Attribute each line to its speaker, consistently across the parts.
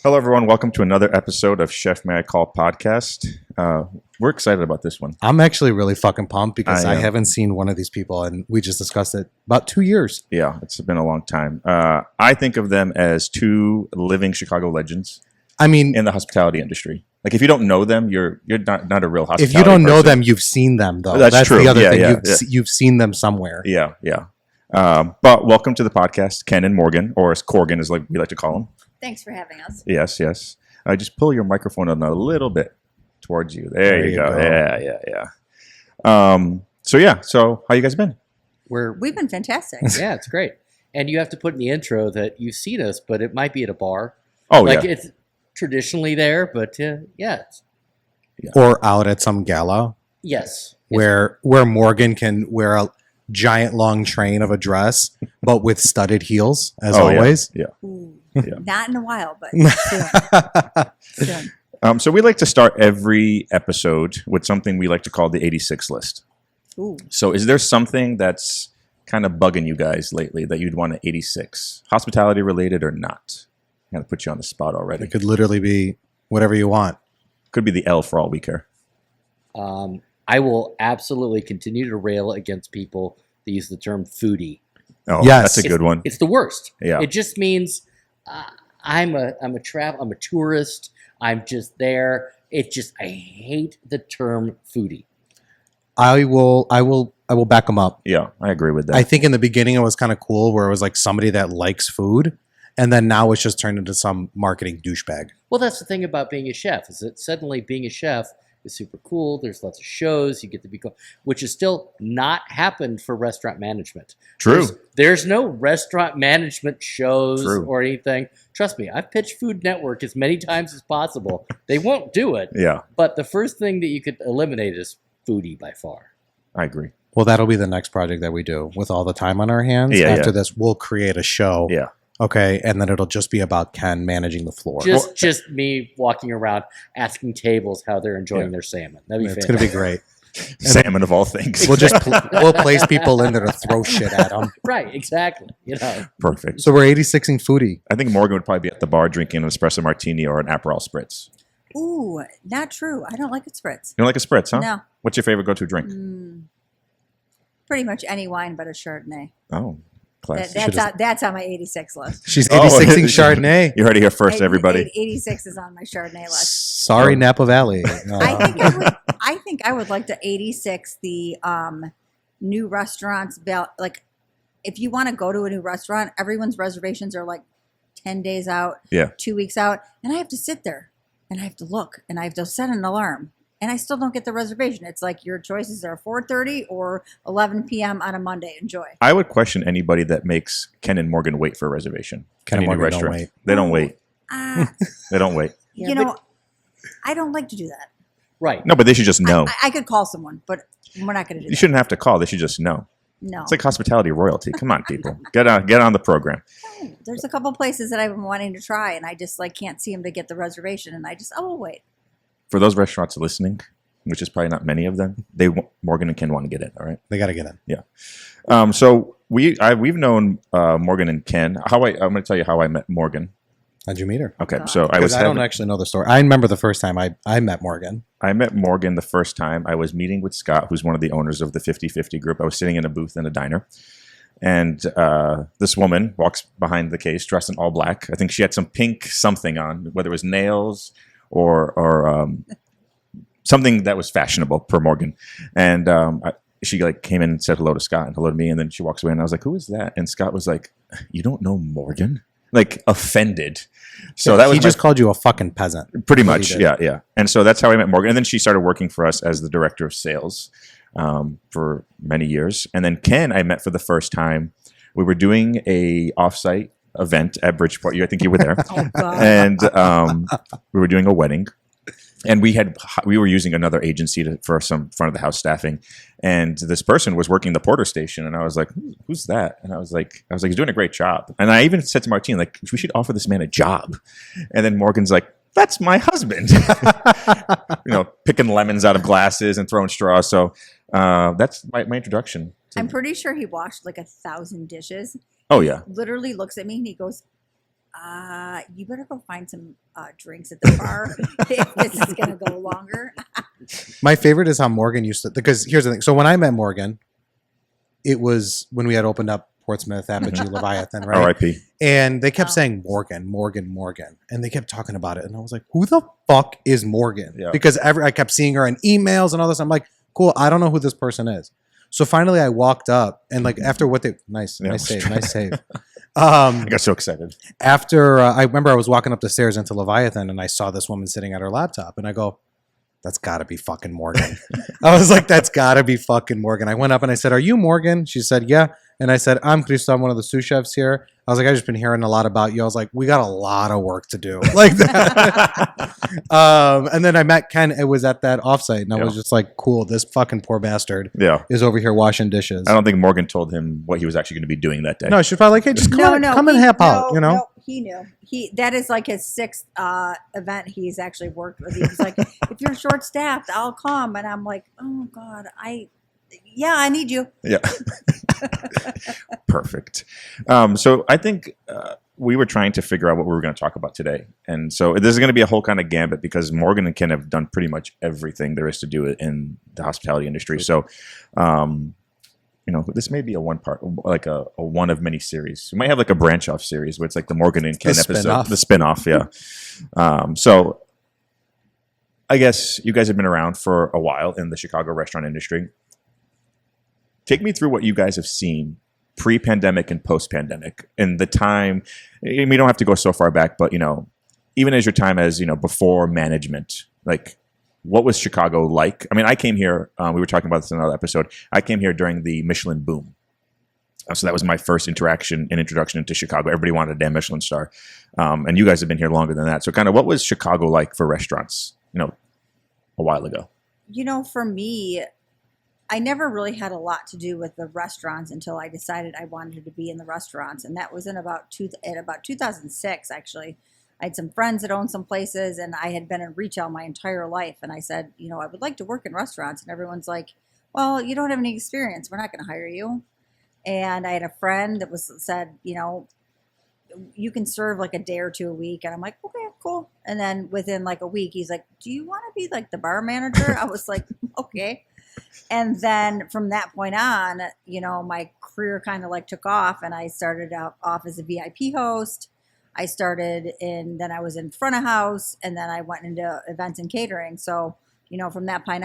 Speaker 1: Hello, everyone. Welcome to another episode of Chef May I Call podcast. We're excited about this one.
Speaker 2: I'm actually really fucking pumped because I haven't seen one of these people, and we just discussed it about 2 years.
Speaker 1: Yeah, it's been a long time. I think of them as two living Chicago legends.
Speaker 2: I mean,
Speaker 1: in the hospitality industry. Like, if you don't know them, you're not a real hospitality
Speaker 2: if you don't know
Speaker 1: person.
Speaker 2: them, you've seen them, though.
Speaker 1: That's true.
Speaker 2: The other thing.
Speaker 1: Yeah.
Speaker 2: You've seen them somewhere.
Speaker 1: Yeah. But welcome to the podcast, Ken and Morgan, or as Korgen is like we like to call them.
Speaker 3: Thanks for having us.
Speaker 1: Yes. Just pull your microphone in a little bit towards you. There you go. Yeah. So how you guys been?
Speaker 3: We've been fantastic.
Speaker 4: Yeah, it's great. And you have to put in the intro that you've seen us, but it might be at a bar.
Speaker 1: Oh,
Speaker 4: It's traditionally there, but yeah.
Speaker 2: Or out at some gala.
Speaker 4: Yes.
Speaker 2: Where Morgan can wear a giant long train of a dress, but with studded heels, as always.
Speaker 1: Yeah.
Speaker 3: Ooh,
Speaker 1: Yeah.
Speaker 3: Not in a while, but soon.
Speaker 1: So we like to start every episode with something we like to call the 86 list.
Speaker 3: Ooh.
Speaker 1: So is there something that's kind of bugging you guys lately that you'd want to 86? Hospitality related or not? I'm going to put you on the spot already.
Speaker 2: It could literally be whatever you want.
Speaker 1: Could be the L for all we care.
Speaker 4: I will absolutely continue to rail against people that use the term foodie.
Speaker 1: Oh,
Speaker 2: Yes.
Speaker 1: that's a good one.
Speaker 4: It's the worst.
Speaker 1: Yeah.
Speaker 4: It just means I'm a tourist. I'm just there. I hate the term foodie.
Speaker 2: I will back them up.
Speaker 1: Yeah, I agree with that.
Speaker 2: I think in the beginning it was kind of cool, where it was like somebody that likes food, and then now it's just turned into some marketing douchebag.
Speaker 4: Well, that's the thing about being a chef, is that suddenly being a chef is super cool. There's lots of shows. You get to be cool, which has still not happened for restaurant management.
Speaker 1: True.
Speaker 4: There's no restaurant management shows
Speaker 1: True.
Speaker 4: or anything. Trust me, I've pitched Food Network as many times as possible. They won't do it.
Speaker 1: Yeah,
Speaker 4: But the first thing that you could eliminate is foodie by far.
Speaker 1: I agree.
Speaker 2: Well, that'll be the next project that we do with all the time on our hands.
Speaker 1: Yeah,
Speaker 2: After
Speaker 1: yeah.
Speaker 2: this, we'll create a show.
Speaker 1: Yeah.
Speaker 2: Okay, and then it'll just be about Ken managing the floor.
Speaker 4: Just me walking around asking tables how they're enjoying their salmon. That'd be
Speaker 2: It's going to be great.
Speaker 1: Salmon of all things.
Speaker 2: We'll just we'll place people in there to throw shit at them.
Speaker 4: Right, exactly.
Speaker 1: Perfect.
Speaker 2: So we're 86ing foodie.
Speaker 1: I think Morgan would probably be at the bar drinking an espresso martini or an Aperol spritz.
Speaker 3: Ooh, not true. I don't like a spritz.
Speaker 1: You don't like a spritz, huh?
Speaker 3: No.
Speaker 1: What's your favorite go-to drink?
Speaker 3: Pretty much any wine but a Chardonnay.
Speaker 1: Oh, class.
Speaker 3: That's on my 86 list.
Speaker 2: She's
Speaker 1: Oh,
Speaker 2: 86ing Chardonnay.
Speaker 1: You heard it here first, everybody.
Speaker 3: 86 is on my Chardonnay list.
Speaker 2: Sorry, Napa Valley.
Speaker 3: I think I would like to 86 the new restaurants. Like, if you want to go to a new restaurant, everyone's reservations are like 10 days out, 2 weeks out, and I have to sit there and I have to look and I have to set an alarm. And I still don't get the reservation. It's like your choices are 4:30 or 11 p.m. on a Monday. Enjoy.
Speaker 1: I would question anybody that makes Ken and Morgan wait for a reservation.
Speaker 2: Ken and
Speaker 1: Any new
Speaker 2: Morgan don't
Speaker 1: restaurant.
Speaker 2: wait.
Speaker 1: They don't wait. They don't wait.
Speaker 4: Yeah,
Speaker 3: I don't like to do that.
Speaker 4: Right.
Speaker 1: No, but they should just know.
Speaker 3: I could call someone, but we're not going to do
Speaker 1: You
Speaker 3: that.
Speaker 1: shouldn't have to call. They should just know.
Speaker 3: No.
Speaker 1: It's like hospitality royalty. Come on, people. Get on the program.
Speaker 3: There's a couple places that I've been wanting to try, and I just can't see them to get the reservation, and will wait.
Speaker 1: For those restaurants listening, which is probably not many of them, Morgan and Ken want to get in, all right?
Speaker 2: They got to get in.
Speaker 1: Yeah. So we've known Morgan and Ken. I'm going to tell you how I met Morgan.
Speaker 2: How'd you meet her?
Speaker 1: Okay,
Speaker 3: God.
Speaker 1: so
Speaker 2: I don't actually know the story. I remember the first time I met Morgan.
Speaker 1: I met Morgan the first time I was meeting with Scott, who's one of the owners of the 50/50 group. I was sitting in a booth in a diner, and this woman walks behind the case dressed in all black. I think she had some pink something on, whether it was nails or something that was fashionable per Morgan. And she came in and said hello to Scott and hello to me, and then she walks away, and I was like, "Who is that?" And Scott was like, "You don't know Morgan?" Like, offended. So that was
Speaker 2: he just called you a fucking peasant.
Speaker 1: Pretty much, yeah. And so that's how I met Morgan. And then she started working for us as the director of sales for many years. And then Ken, I met for the first time. We were doing a offsite event at Bridgeport. I think you were there.
Speaker 3: Oh, God.
Speaker 1: And we were doing a wedding. And we were using another agency for some front of the house staffing, and this person was working the Porter station, and I was like, "Who's that?" And I was like, "He's doing a great job." And I even said to Martine, like, "We should offer this man a job." And then Morgan's like, "That's my husband," picking lemons out of glasses and throwing straws. So that's my introduction.
Speaker 3: I'm pretty sure he washed like 1,000 dishes.
Speaker 1: Oh yeah,
Speaker 3: Literally looks at me and he goes, You better go find some drinks at the bar if this is going to go longer.
Speaker 2: My favorite is how Morgan used to, because here's the thing. So when I met Morgan, it was when we had opened up Portsmouth, Apogee, Leviathan, right?
Speaker 1: R.I.P.
Speaker 2: And they kept
Speaker 3: Oh.
Speaker 2: saying Morgan, Morgan, Morgan. And they kept talking about it. And I was like, who the fuck is Morgan?
Speaker 1: Yeah.
Speaker 2: Because I kept seeing her in emails and all this. I'm like, cool, I don't know who this person is. So finally I walked up and like after what they, nice save.
Speaker 1: I got so excited.
Speaker 2: After I remember I was walking up the stairs into Leviathan and I saw this woman sitting at her laptop and I go, that's got to be fucking Morgan. I was like, that's got to be fucking Morgan. I went up and I said, are you Morgan? She said, yeah. And I said, I'm Christo. I'm one of the sous chefs here. I was like, I've just been hearing a lot about you. I was like, we got a lot of work to do. Like that. And then I met Ken. It was at that offsite. And I was just like, cool, this fucking poor bastard is over here washing dishes.
Speaker 1: I don't think Morgan told him what he was actually going to be doing that day.
Speaker 2: No, she's probably like, hey, just come and help out, you know?
Speaker 3: No, he knew. That is like his 6th event he's actually worked with. He was like, if you're short staffed, I'll come. And I'm like, oh God, I need you.
Speaker 1: Yeah. Perfect. So I think we were trying to figure out what we were going to talk about today. And so this is going to be a whole kind of gambit because Morgan and Ken have done pretty much everything there is to do in the hospitality industry. So, this may be a one part, like a one of many series. We might have like a branch off series where it's like the Morgan and Ken episode, the spinoff. Yeah. So I guess you guys have been around for a while in the Chicago restaurant industry. Take me through what you guys have seen pre-pandemic and post-pandemic and the time. We don't have to go so far back, but, even as your time as, before management, like what was Chicago like? I mean, I came here, we were talking about this in another episode. I came here during the Michelin boom. So that was my first introduction into Chicago. Everybody wanted a damn Michelin star. And you guys have been here longer than that. So kind of what was Chicago like for restaurants, a while ago?
Speaker 3: For me, I never really had a lot to do with the restaurants until I decided I wanted to be in the restaurants. And that was in about 2006, actually. I had some friends that owned some places and I had been in retail my entire life. And I said, I would like to work in restaurants. And everyone's like, well, you don't have any experience. We're not going to hire you. And I had a friend that said, you can serve like a day or two a week. And I'm like, okay, cool. And then within like a week, he's like, do you want to be like the bar manager? I was like, okay. And then from that point on, my career kind of like took off and I started off as a VIP host. I I was in front of house and then I went into events and catering. So, from that point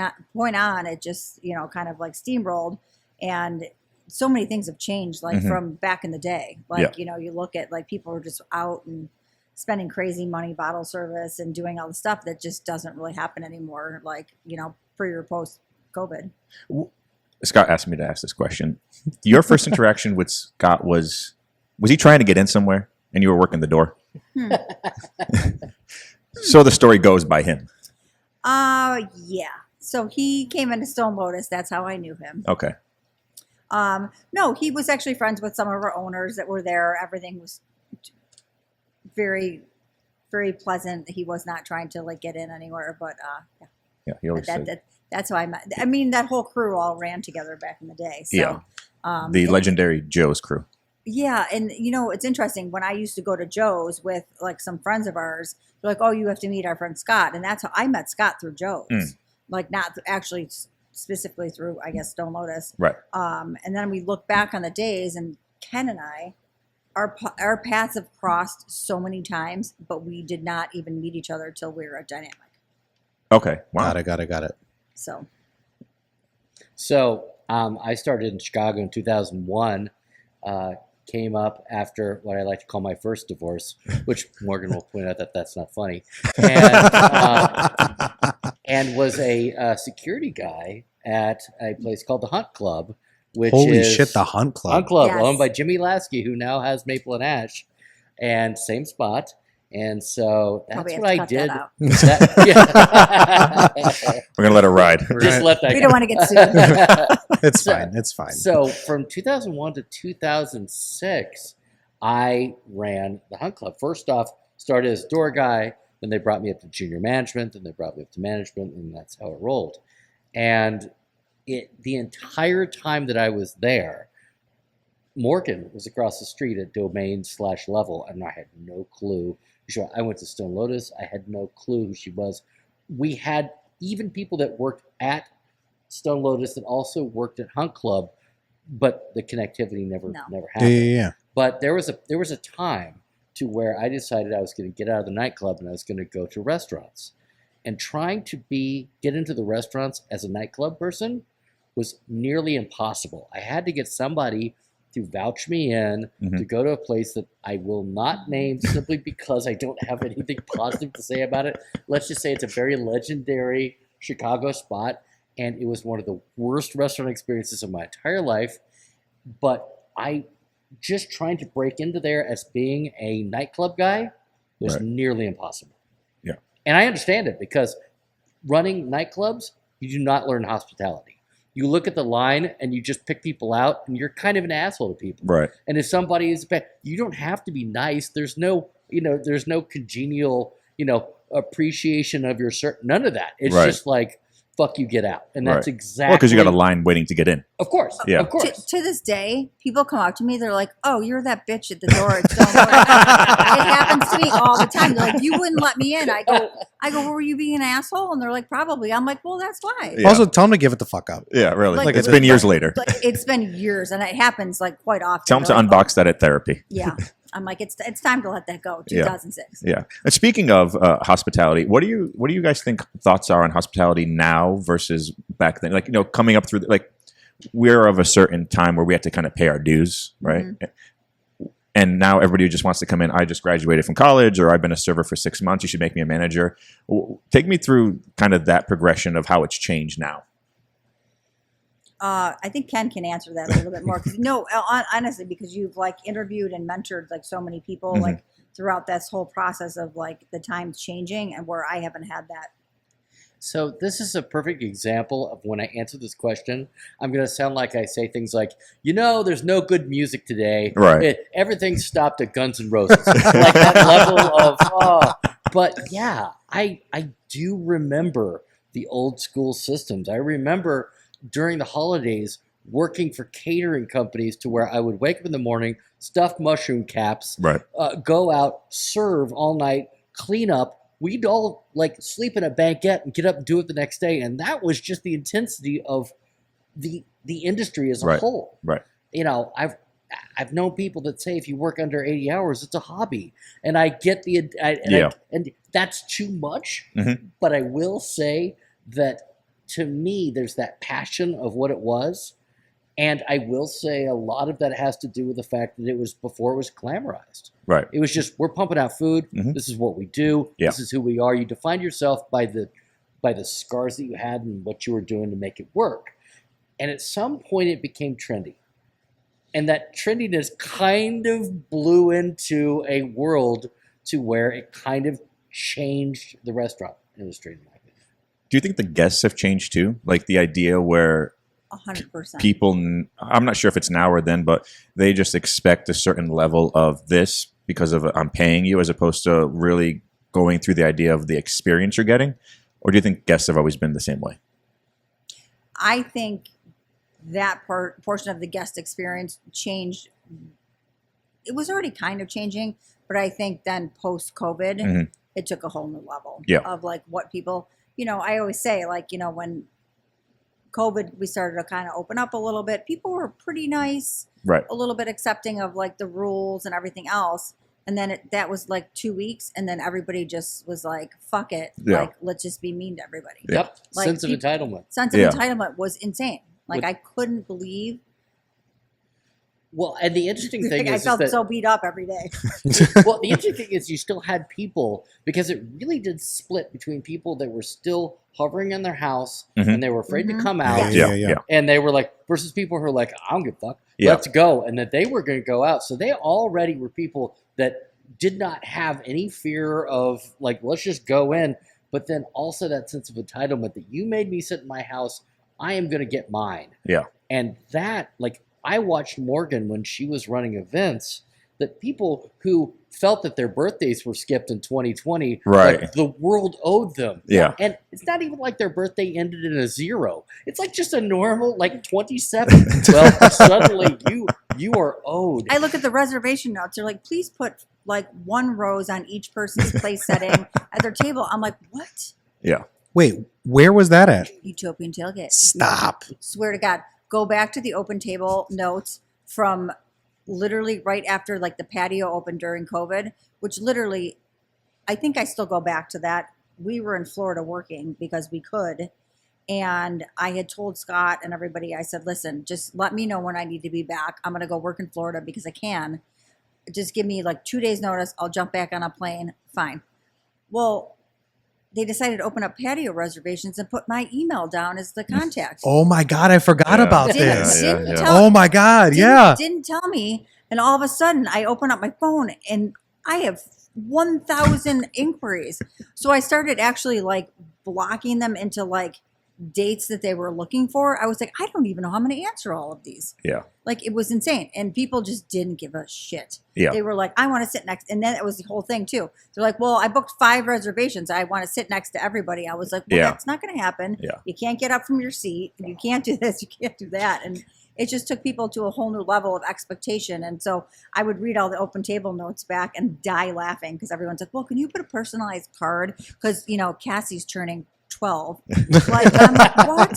Speaker 3: on, it just, kind of like steamrolled and so many things have changed like from back in the day. Like, you look at like people are just out and spending crazy money, bottle service and doing all the stuff that just doesn't really happen anymore. Like, pre or post COVID.
Speaker 1: Scott asked me to ask this question. Your first interaction with Scott was he trying to get in somewhere and you were working the door? So the story goes by him.
Speaker 3: Yeah. So he came into Stone Lotus. That's how I knew him.
Speaker 1: Okay.
Speaker 3: No, he was actually friends with some of our owners that were there. Everything was very, very pleasant. He was not trying to like get in anywhere, but yeah.
Speaker 1: Yeah, he always said.
Speaker 3: That's how I met. I mean, that whole crew all ran together back in the day. So,
Speaker 1: the legendary Joe's crew.
Speaker 3: Yeah, and it's interesting. When I used to go to Joe's with like some friends of ours, they're like, "Oh, you have to meet our friend Scott," and that's how I met Scott, through Joe's. Like not actually specifically through, I guess, Stone Lotus.
Speaker 1: Right.
Speaker 3: And then we look back on the days, and Ken and I, our paths have crossed so many times, but we did not even meet each other till we were at Dynamic.
Speaker 1: Okay. Wow.
Speaker 2: Got it.
Speaker 3: So,
Speaker 4: I started in Chicago in 2001. Came up after what I like to call my first divorce, which Morgan will point out that that's not funny, and was a security guy at a place called the Hunt Club, which is
Speaker 2: the Hunt Club.
Speaker 4: Hunt Club,
Speaker 3: Yes.
Speaker 4: owned by Jimmy Lasky, who now has Maple and Ash, and same spot. And so that's
Speaker 3: Probably have
Speaker 4: what
Speaker 3: to
Speaker 4: I
Speaker 3: cut
Speaker 4: did.
Speaker 3: that out.
Speaker 1: We're gonna let it ride.
Speaker 4: Just let that
Speaker 3: we
Speaker 4: go.
Speaker 3: don't want to get sued.
Speaker 2: It's fine. It's fine.
Speaker 4: So from 2001 to 2006, I ran the Hunt Club. First off, started as door guy, then they brought me up to junior management, then they brought me up to management, and that's how it rolled. And the entire time that I was there, Morgan was across the street at Domain/Level, and I had no clue. I went to Stone Lotus. I had no clue who she was. We had even people that worked at Stone Lotus that also worked at Hunt Club, but the connectivity never happened.
Speaker 2: Yeah.
Speaker 4: But there was a time to where I decided I was going to get out of the nightclub and I was going to go to restaurants. And trying to get into the restaurants as a nightclub person was nearly impossible. I had to get somebody to vouch me in to go to a place that I will not name simply because I don't have anything positive to say about it. Let's just say it's a very legendary Chicago spot, and it was one of the worst restaurant experiences of my entire life. But I just trying to break into there as being a nightclub guy was nearly impossible.
Speaker 1: Yeah.
Speaker 4: And I understand it because running nightclubs, you do not learn hospitality. You look at the line and you just pick people out and you're kind of an asshole to people.
Speaker 1: Right.
Speaker 4: And if somebody is bad, you don't have to be nice. There's no congenial, appreciation of your none of that. It's just like, fuck you, get out. And that's exactly.
Speaker 1: Well, because you got a line waiting to get in.
Speaker 4: Of course.
Speaker 1: Yeah.
Speaker 4: Of course.
Speaker 3: To this day, people come up to me. They're like, "Oh, you're that bitch at the door." It happens to me all the time. They're like, "You wouldn't let me in." I go, "Well, were you being an asshole?" And they're like, "Probably." I'm like, "Well, that's why."
Speaker 1: Yeah.
Speaker 2: Also, tell them to give it the fuck up.
Speaker 1: Yeah, really.
Speaker 3: Like,
Speaker 1: It's been years later.
Speaker 3: It's been years, and it happens like quite often.
Speaker 1: Tell them to
Speaker 3: They're like,
Speaker 1: unbox that at therapy.
Speaker 3: Yeah. I'm like, it's time to let that go. 2006.
Speaker 1: Yeah. And speaking of hospitality, what do you guys think thoughts are on hospitality now versus back then? Like, coming up through we're of a certain time where we had to kind of pay our dues, right? Mm-hmm. And now everybody just wants to come in. I just graduated from college, or I've been a server for 6 months. You should make me a manager. Take me through kind of that progression of how it's changed now.
Speaker 3: I think Ken can answer that a little bit more because honestly, because you've interviewed and mentored so many people throughout this whole process of the times changing, and where I haven't had that.
Speaker 4: So this is a perfect example of when I answer this question, I'm going to sound like I say things like, there's no good music today.
Speaker 1: Right.
Speaker 4: Everything stopped at Guns N' Roses. Like that level of, But yeah, I do remember the old school systems. I remember during the holidays working for catering companies to where I would wake up in the morning, stuff mushroom caps, go out, serve all night, clean up. We'd all sleep in a banquette and get up and do it the next day. And that was just the intensity of the industry as a whole.
Speaker 1: Right.
Speaker 4: I've known people that say if you work under 80 hours, it's a hobby. And I get and that's too much. Mm-hmm. But I will say that to me, there's that passion of what it was. And I will say a lot of that has to do with the fact that it was before it was glamorized.
Speaker 1: Right.
Speaker 4: It was just, we're pumping out food. Mm-hmm. This is what we do. Yeah. This is who we are. You defined yourself by the scars that you had and what you were doing to make it work. And at some point it became trendy. And that trendiness kind of blew into a world to where it kind of changed the restaurant industry.
Speaker 1: Do you think the guests have changed too? Like the idea where
Speaker 3: 100%.
Speaker 1: People, I'm not sure if it's now or then, but they just expect a certain level of this because of I'm paying you, as opposed to really going through the idea of the experience you're getting? Or do you think guests have always been the same way?
Speaker 3: I think that portion of the guest experience changed. It was already kind of changing, but I think then post-COVID, it took a whole new level of what people, I always say, when COVID, we started to kind of open up a little bit. People were pretty nice, a little bit accepting of the rules and everything else. And then that was 2 weeks, and then everybody just was like, "Fuck it, let's just be mean to everybody."
Speaker 4: Yep, sense of entitlement.
Speaker 3: Sense of entitlement was insane. I couldn't believe.
Speaker 4: Well, and the interesting thing is,
Speaker 3: I felt so beat up every day.
Speaker 4: Well, the interesting thing is you still had people, because it really did split between people that were still hovering in their house and they were afraid to come out.
Speaker 1: Yeah.
Speaker 4: And they were versus people who were like, I don't give a fuck, let's go. And that they were going to go out. So they already were people that did not have any fear of let's just go in. But then also that sense of entitlement that you made me sit in my house, I am going to get mine. Yeah. And that, I watched Morgan when she was running events, that people who felt that their birthdays were skipped in 2020, the world owed them. Yeah. And it's not even like their birthday ended in a 0. It's just a normal, 27. Well, suddenly You are owed.
Speaker 3: I look at the reservation notes. They're like, please put like 1 rose on each person's place setting at their table. I'm like, what?
Speaker 1: Yeah.
Speaker 2: Wait, where was that at?
Speaker 3: Utopian tailgate.
Speaker 2: Stop.
Speaker 3: Swear to God. Go back to the open table notes from literally right after like the patio opened during COVID, which literally, I think I still go back to that. We were in Florida working because we could. And I had told Scott and everybody, I said, listen, just let me know when I need to be back. I'm going to go work in Florida because I can. Just give me like 2 days notice. I'll jump back on a plane. Fine. Well, they decided to open up patio reservations and put my email down as the contact.
Speaker 2: Oh my God, I forgot
Speaker 1: Yeah.
Speaker 2: about
Speaker 3: Didn't-
Speaker 2: this.
Speaker 3: didn't tell-
Speaker 2: Oh my God, yeah.
Speaker 3: Didn't tell me. And all of a sudden, I open up my phone and I have 1,000 inquiries. So I started actually like blocking them into like dates that they were looking for. I was like, I don't even know how I'm going to answer all of these.
Speaker 1: Yeah.
Speaker 3: Like it was insane. And people just didn't give a shit.
Speaker 1: Yeah.
Speaker 3: They were like, I want to sit next. And then it was the whole thing too. They're like, well, I booked 5 reservations. I want to sit next to everybody. I was like, well,
Speaker 1: Yeah.
Speaker 3: that's not going to happen.
Speaker 1: Yeah.
Speaker 3: You can't get up from your seat. You can't do this. You can't do that. And it just took people to a whole new level of expectation. And so I would read all the open table notes back and die laughing because everyone's like, well, can you put a personalized card? Because, you know, Cassie's turning 12. Like, I'm like, what?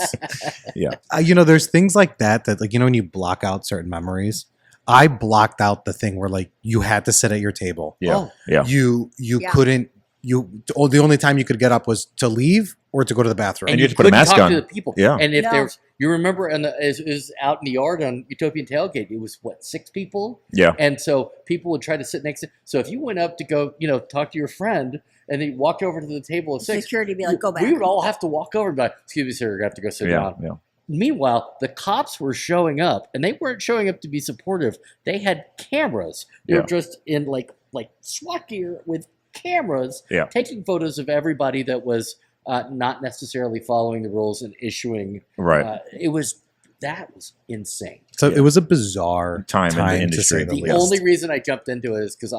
Speaker 1: Yeah.
Speaker 2: There's things like that like, when you block out certain memories, I blocked out the thing where like you had to sit at your table.
Speaker 1: Yeah.
Speaker 4: Oh.
Speaker 1: Yeah.
Speaker 2: You
Speaker 3: Yeah.
Speaker 2: couldn't, the only time you could get up was to leave or to go to the bathroom.
Speaker 1: And you had to put a
Speaker 4: couldn't
Speaker 1: mask
Speaker 4: talk
Speaker 1: on.
Speaker 4: to the people.
Speaker 1: Yeah.
Speaker 4: And if
Speaker 3: No.
Speaker 4: there's, you remember, it was out in the yard on Utopian Tailgate. It was what, 6 people,
Speaker 1: Yeah.
Speaker 4: and so people would try to sit next to. So if you went up to go, talk to your friend, and they walked over to the table of 6,
Speaker 3: Security be like, go back.
Speaker 4: we would all have to walk over and be like, "Excuse me, sir, you're gonna have to go sit
Speaker 1: Yeah.
Speaker 4: down."
Speaker 1: Yeah.
Speaker 4: Meanwhile, the cops were showing up, and they weren't showing up to be supportive. They had cameras. They
Speaker 1: Yeah.
Speaker 4: were dressed in like SWAT gear with cameras,
Speaker 1: Yeah.
Speaker 4: taking photos of everybody that was not necessarily following the rules and issuing.
Speaker 1: Right.
Speaker 4: That was insane.
Speaker 2: So
Speaker 1: Yeah.
Speaker 2: it was a bizarre
Speaker 1: Time in the
Speaker 2: to
Speaker 1: industry.
Speaker 2: say the
Speaker 4: The
Speaker 2: least.
Speaker 4: only reason I jumped into it is because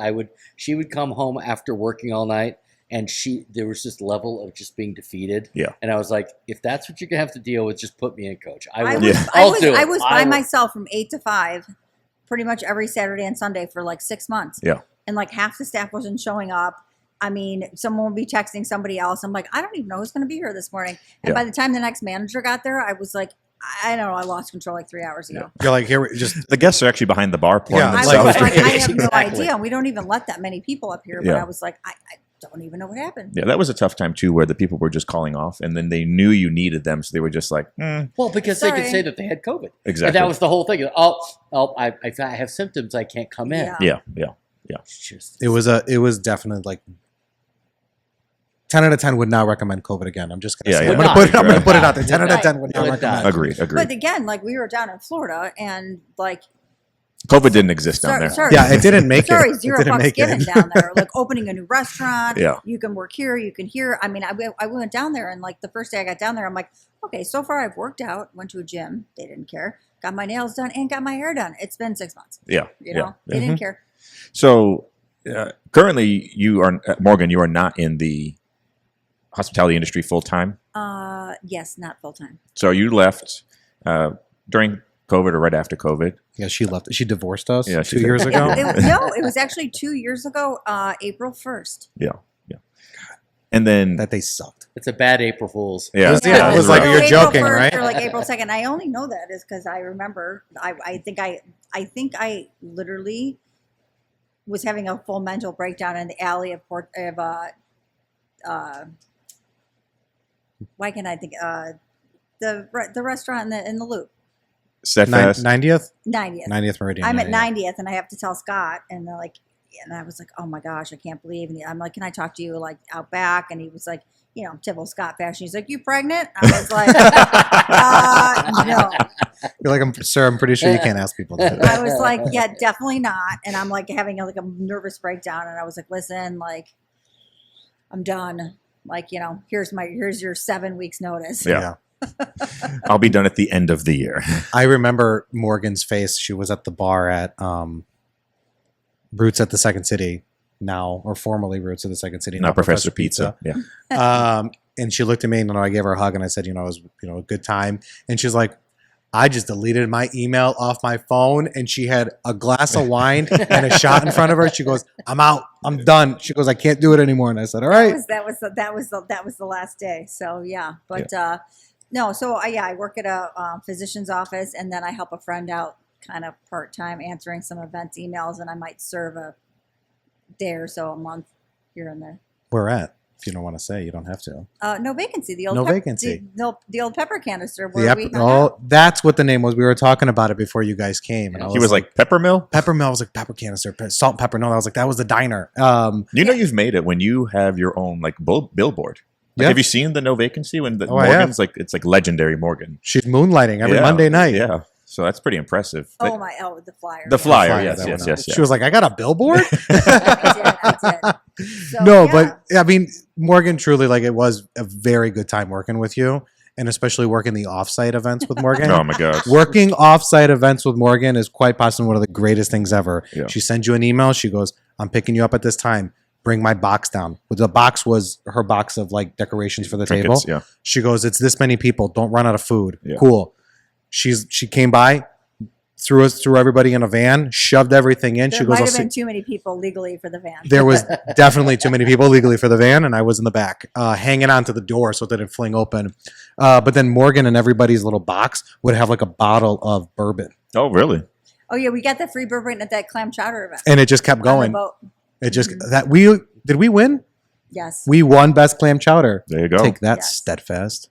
Speaker 4: she would come home after working all night, and there was this level of just being defeated.
Speaker 1: Yeah.
Speaker 4: And I was like, if that's what you're gonna have to deal with, just put me in, coach.
Speaker 3: I
Speaker 4: will.
Speaker 3: was,
Speaker 1: Yeah.
Speaker 3: I
Speaker 4: I'll
Speaker 3: was,
Speaker 4: do it.
Speaker 3: I was
Speaker 4: I
Speaker 3: by
Speaker 4: will.
Speaker 3: myself from 8 to 5, pretty much every Saturday and Sunday for like 6 months.
Speaker 1: Yeah.
Speaker 3: And like half the staff wasn't showing up. I mean, someone would be texting somebody else. I'm like, I don't even know who's going to be here this morning. And
Speaker 1: Yeah.
Speaker 3: by the time the next manager got there, I was like, I don't know. I lost control like 3 hours ago.
Speaker 2: You're like, here, just
Speaker 1: The guests are actually behind the bar pouring
Speaker 2: Yeah.
Speaker 3: I was
Speaker 1: themselves.
Speaker 3: like, I have no
Speaker 4: Exactly.
Speaker 3: idea. We don't even let that many people up here. But
Speaker 1: Yeah.
Speaker 3: I was like, I don't even know what happened.
Speaker 1: Yeah, that was a tough time too, where the people were just calling off, and then they knew you needed them, so they were just like,
Speaker 4: Well, because they could
Speaker 3: Sorry.
Speaker 4: say that they had COVID.
Speaker 1: exactly.
Speaker 4: And that was the whole thing. I have symptoms. I can't come in.
Speaker 3: Yeah.
Speaker 1: yeah.
Speaker 4: It's just,
Speaker 2: it was definitely like 10 out of 10 would not recommend COVID again. I'm just gonna
Speaker 1: Yeah,
Speaker 2: say
Speaker 1: yeah.
Speaker 2: I'm gonna put it out there. 10 out of 10 would not
Speaker 4: Would
Speaker 2: recommend.
Speaker 4: not.
Speaker 1: Agreed.
Speaker 3: But again, like we were down in Florida and like,
Speaker 1: COVID didn't exist down there.
Speaker 3: sorry,
Speaker 2: Yeah, it didn't make
Speaker 3: sorry,
Speaker 2: it.
Speaker 3: zero
Speaker 2: It didn't
Speaker 3: bucks
Speaker 2: make
Speaker 3: given
Speaker 2: it.
Speaker 3: down there. Like opening a new restaurant.
Speaker 1: Yeah.
Speaker 3: You can work here. You can here. I mean, I went down there and like the first day I got down there, I'm like, okay, so far I've worked out, went to a gym. They didn't care. Got my nails done and got my hair done. It's been 6 months.
Speaker 1: Yeah.
Speaker 3: You know,
Speaker 1: Yeah.
Speaker 3: they didn't care.
Speaker 1: So currently, you are Morgan. You are not in the hospitality industry full time.
Speaker 3: Yes, not full time.
Speaker 1: So you left during COVID or right after COVID.
Speaker 2: Yeah, she left. She divorced us
Speaker 1: Yeah,
Speaker 2: 2 years ago.
Speaker 3: No, it was actually 2 years ago, April 1st.
Speaker 1: Yeah. And then
Speaker 2: That they sucked.
Speaker 4: it's a bad April Fool's.
Speaker 1: yeah,
Speaker 2: Yeah, it was like, you're
Speaker 3: April
Speaker 2: joking,
Speaker 3: 1st
Speaker 2: right?
Speaker 3: Or like April 2nd. I only know that is because I remember. I think I literally was having a full mental breakdown in the alley of why can I think the restaurant in the Loop,
Speaker 1: Steadfast.
Speaker 2: 90th
Speaker 3: 90th.
Speaker 2: Meridian.
Speaker 3: I'm at
Speaker 2: yeah.
Speaker 3: 90th and I have to tell Scott and they're like, and I was like, oh my gosh, I can't believe. And I'm like, can I talk to you like out back? And he was like, typical Scott fashion. He's like, you pregnant? I was like, no.
Speaker 2: You're like, sir, I'm pretty sure you can't ask people that.
Speaker 3: I was like, yeah, definitely not. And I'm like having like a nervous breakdown. And I was like, listen, like, I'm done. Like, here's your 7 weeks notice.
Speaker 1: Yeah. I'll be done at the end of the year.
Speaker 2: I remember Morgan's face. She was at the bar at Roots at the Second City now, or formerly Roots at the Second City.
Speaker 1: Not Professor Pizza. Yeah.
Speaker 2: And she looked at me and I gave her a hug and I said, it was, a good time. And she's like, I just deleted my email off my phone, and she had a glass of wine and a shot in front of her. She goes, "I'm out. I'm done." She goes, "I can't do it anymore." And I said, "All right."
Speaker 3: That was the last day. So yeah, but no. So I work at a physician's office, and then I help a friend out, kind of part time, answering some events emails, and I might serve a day or so a month here and there.
Speaker 2: Where at? If you don't want to say, you don't have to.
Speaker 3: No vacancy. The old pepper canister.
Speaker 2: That's what the name was. We were talking about it before you guys came. And
Speaker 1: He was like Peppermill?
Speaker 2: Peppermill. I was like, pepper canister, salt and pepper. No, I was like, that was the diner.
Speaker 1: You've made it when you have your own like billboard. Like,
Speaker 2: Yeah.
Speaker 1: have you seen the No Vacancy when the
Speaker 2: I have.
Speaker 1: Morgan's like it's like legendary Morgan?
Speaker 2: She's moonlighting every Monday night.
Speaker 1: Yeah, so that's pretty impressive.
Speaker 3: The flyer.
Speaker 1: The flyer,
Speaker 2: Flyer,
Speaker 1: yes,
Speaker 2: that
Speaker 1: yes,
Speaker 2: one.
Speaker 1: yes.
Speaker 2: She was like, I got a billboard?
Speaker 3: I did. So,
Speaker 2: No,
Speaker 3: yeah.
Speaker 2: but I mean, Morgan, truly, like, it was a very good time working with you, and especially working the offsite events with Morgan.
Speaker 1: Oh my gosh.
Speaker 2: Working offsite events with Morgan is quite possibly one of the greatest things ever.
Speaker 1: Yeah.
Speaker 2: She sends you an email. She goes, "I'm picking you up at this time. Bring my box down." Well, the box was her box of like decorations for the table.
Speaker 1: Trinkets, yeah.
Speaker 2: She goes, "It's this many people. Don't run out of food."
Speaker 1: Yeah.
Speaker 2: Cool. She came by, threw everybody in a van, shoved everything in.
Speaker 3: There
Speaker 2: she goes,
Speaker 3: might
Speaker 2: "I'll
Speaker 3: have
Speaker 2: see."
Speaker 3: been too many people legally for the van.
Speaker 2: There was definitely too many people legally for the van, and I was in the back, hanging on to the door so it didn't fling open. But then Morgan and everybody's little box would have like a bottle of bourbon,
Speaker 1: Oh really?
Speaker 3: Oh yeah, we got the free bourbon at that clam chowder event.
Speaker 2: and it just kept
Speaker 3: On the
Speaker 2: going.
Speaker 3: boat.
Speaker 2: It just that we did we win?
Speaker 3: Yes.
Speaker 2: We won best clam chowder.
Speaker 1: There you go.
Speaker 2: Take that,
Speaker 3: Yes.
Speaker 2: Steadfast.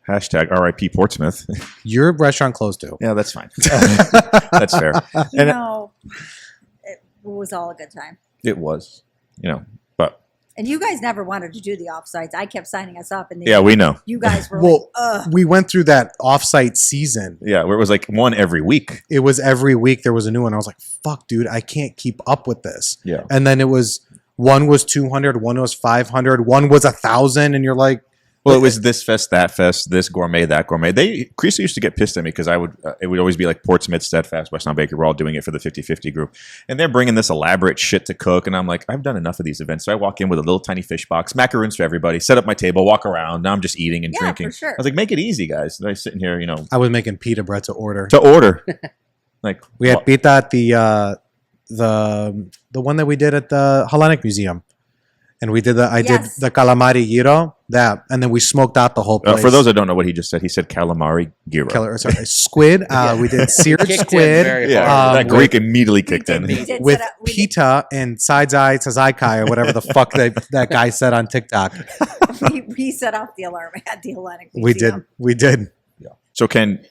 Speaker 1: Hashtag RIP Portsmouth.
Speaker 2: Your restaurant closed too.
Speaker 1: Yeah, that's fine. That's fair.
Speaker 3: You
Speaker 1: And
Speaker 3: know, it was all a good time.
Speaker 1: it was, but
Speaker 3: And you guys never wanted to do the offsites. I kept signing us up, and
Speaker 1: yeah, we know.
Speaker 3: you guys were
Speaker 2: Well,
Speaker 3: like, "Ugh."
Speaker 2: we went through that offsite season.
Speaker 1: Yeah, where it was like one every week.
Speaker 2: It was every week there was a new one. I was like, "Fuck, dude, I can't keep up with this."
Speaker 1: Yeah.
Speaker 2: And then it was one was 200, one was 500, one was 1,000, and you're like,
Speaker 1: Well, it was this fest, that fest, this gourmet, that gourmet. Christo used to get pissed at me because it would always be like Portsmouth, Steadfast, Westbound Bakery. We're all doing it for the 50/50 group. And they're bringing this elaborate shit to cook. And I'm like, I've done enough of these events. So I walk in with a little tiny fish box, macaroons for everybody, set up my table, walk around. Now I'm just eating and
Speaker 3: Yeah,
Speaker 1: drinking.
Speaker 3: for sure.
Speaker 1: I was like, make it easy, guys. And I'm sitting here,
Speaker 2: I was making pita bread to order.
Speaker 1: to order. Like,
Speaker 2: We had pita at the one that we did at the Hellenic Museum. And we did I
Speaker 3: Yes.
Speaker 2: did the calamari gyro, that, and then we smoked out the whole place.
Speaker 1: for those that don't know what he just said, he said calamari gyro.
Speaker 2: Squid. We did seared
Speaker 4: Kicked in
Speaker 2: squid
Speaker 4: very
Speaker 1: Yeah,
Speaker 4: hard.
Speaker 1: that Greek immediately kicked in.
Speaker 3: We did
Speaker 2: with
Speaker 3: set up- we did-
Speaker 2: pita and sides eye tzatziki or whatever the fuck that guy said on TikTok.
Speaker 3: we set off the alarm at the Hellenic
Speaker 2: We
Speaker 3: Museum.
Speaker 2: did.
Speaker 1: So Ken,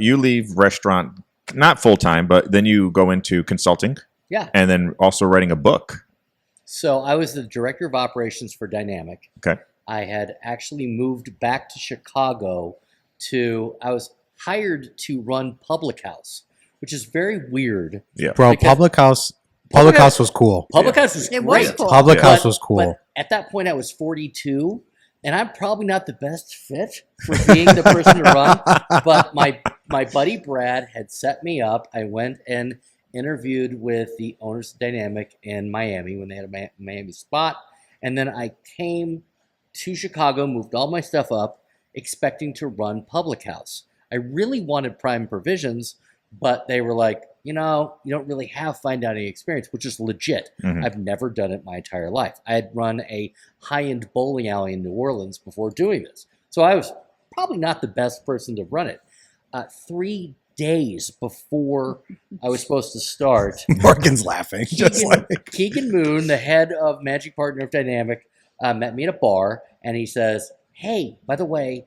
Speaker 1: you leave restaurant, not full time, but then you go into consulting
Speaker 4: Yeah.
Speaker 1: and then also writing a book.
Speaker 4: So I was the director of operations for Dynamic.
Speaker 1: Okay.
Speaker 4: I had actually moved back to Chicago I was hired to run Public House, which is very weird.
Speaker 1: Yeah.
Speaker 2: Bro,
Speaker 4: Because-
Speaker 2: Public House was cool.
Speaker 4: Public House was
Speaker 3: It was
Speaker 4: great.
Speaker 3: cool.
Speaker 2: Public
Speaker 1: Yeah.
Speaker 2: House was cool.
Speaker 4: But at that point, I was 42, and I'm probably not the best fit for being the person to run. But my buddy Brad had set me up. I went and interviewed with the owners of Dynamic in Miami when they had a Miami spot. And then I came to Chicago, moved all my stuff up, expecting to run Public House. I really wanted Prime Provisions, but they were like, you don't really have fine dining experience, which is legit.
Speaker 1: Mhm.
Speaker 4: I've never done it my entire life. I had run a high-end bowling alley in New Orleans before doing this. So I was probably not the best person to run it. 3 days before I was supposed to start,
Speaker 2: Morgan's laughing. Just like
Speaker 4: Keegan Moon, the head of Managing Partner of Dynamic, met me at a bar, and he says, "Hey, by the way,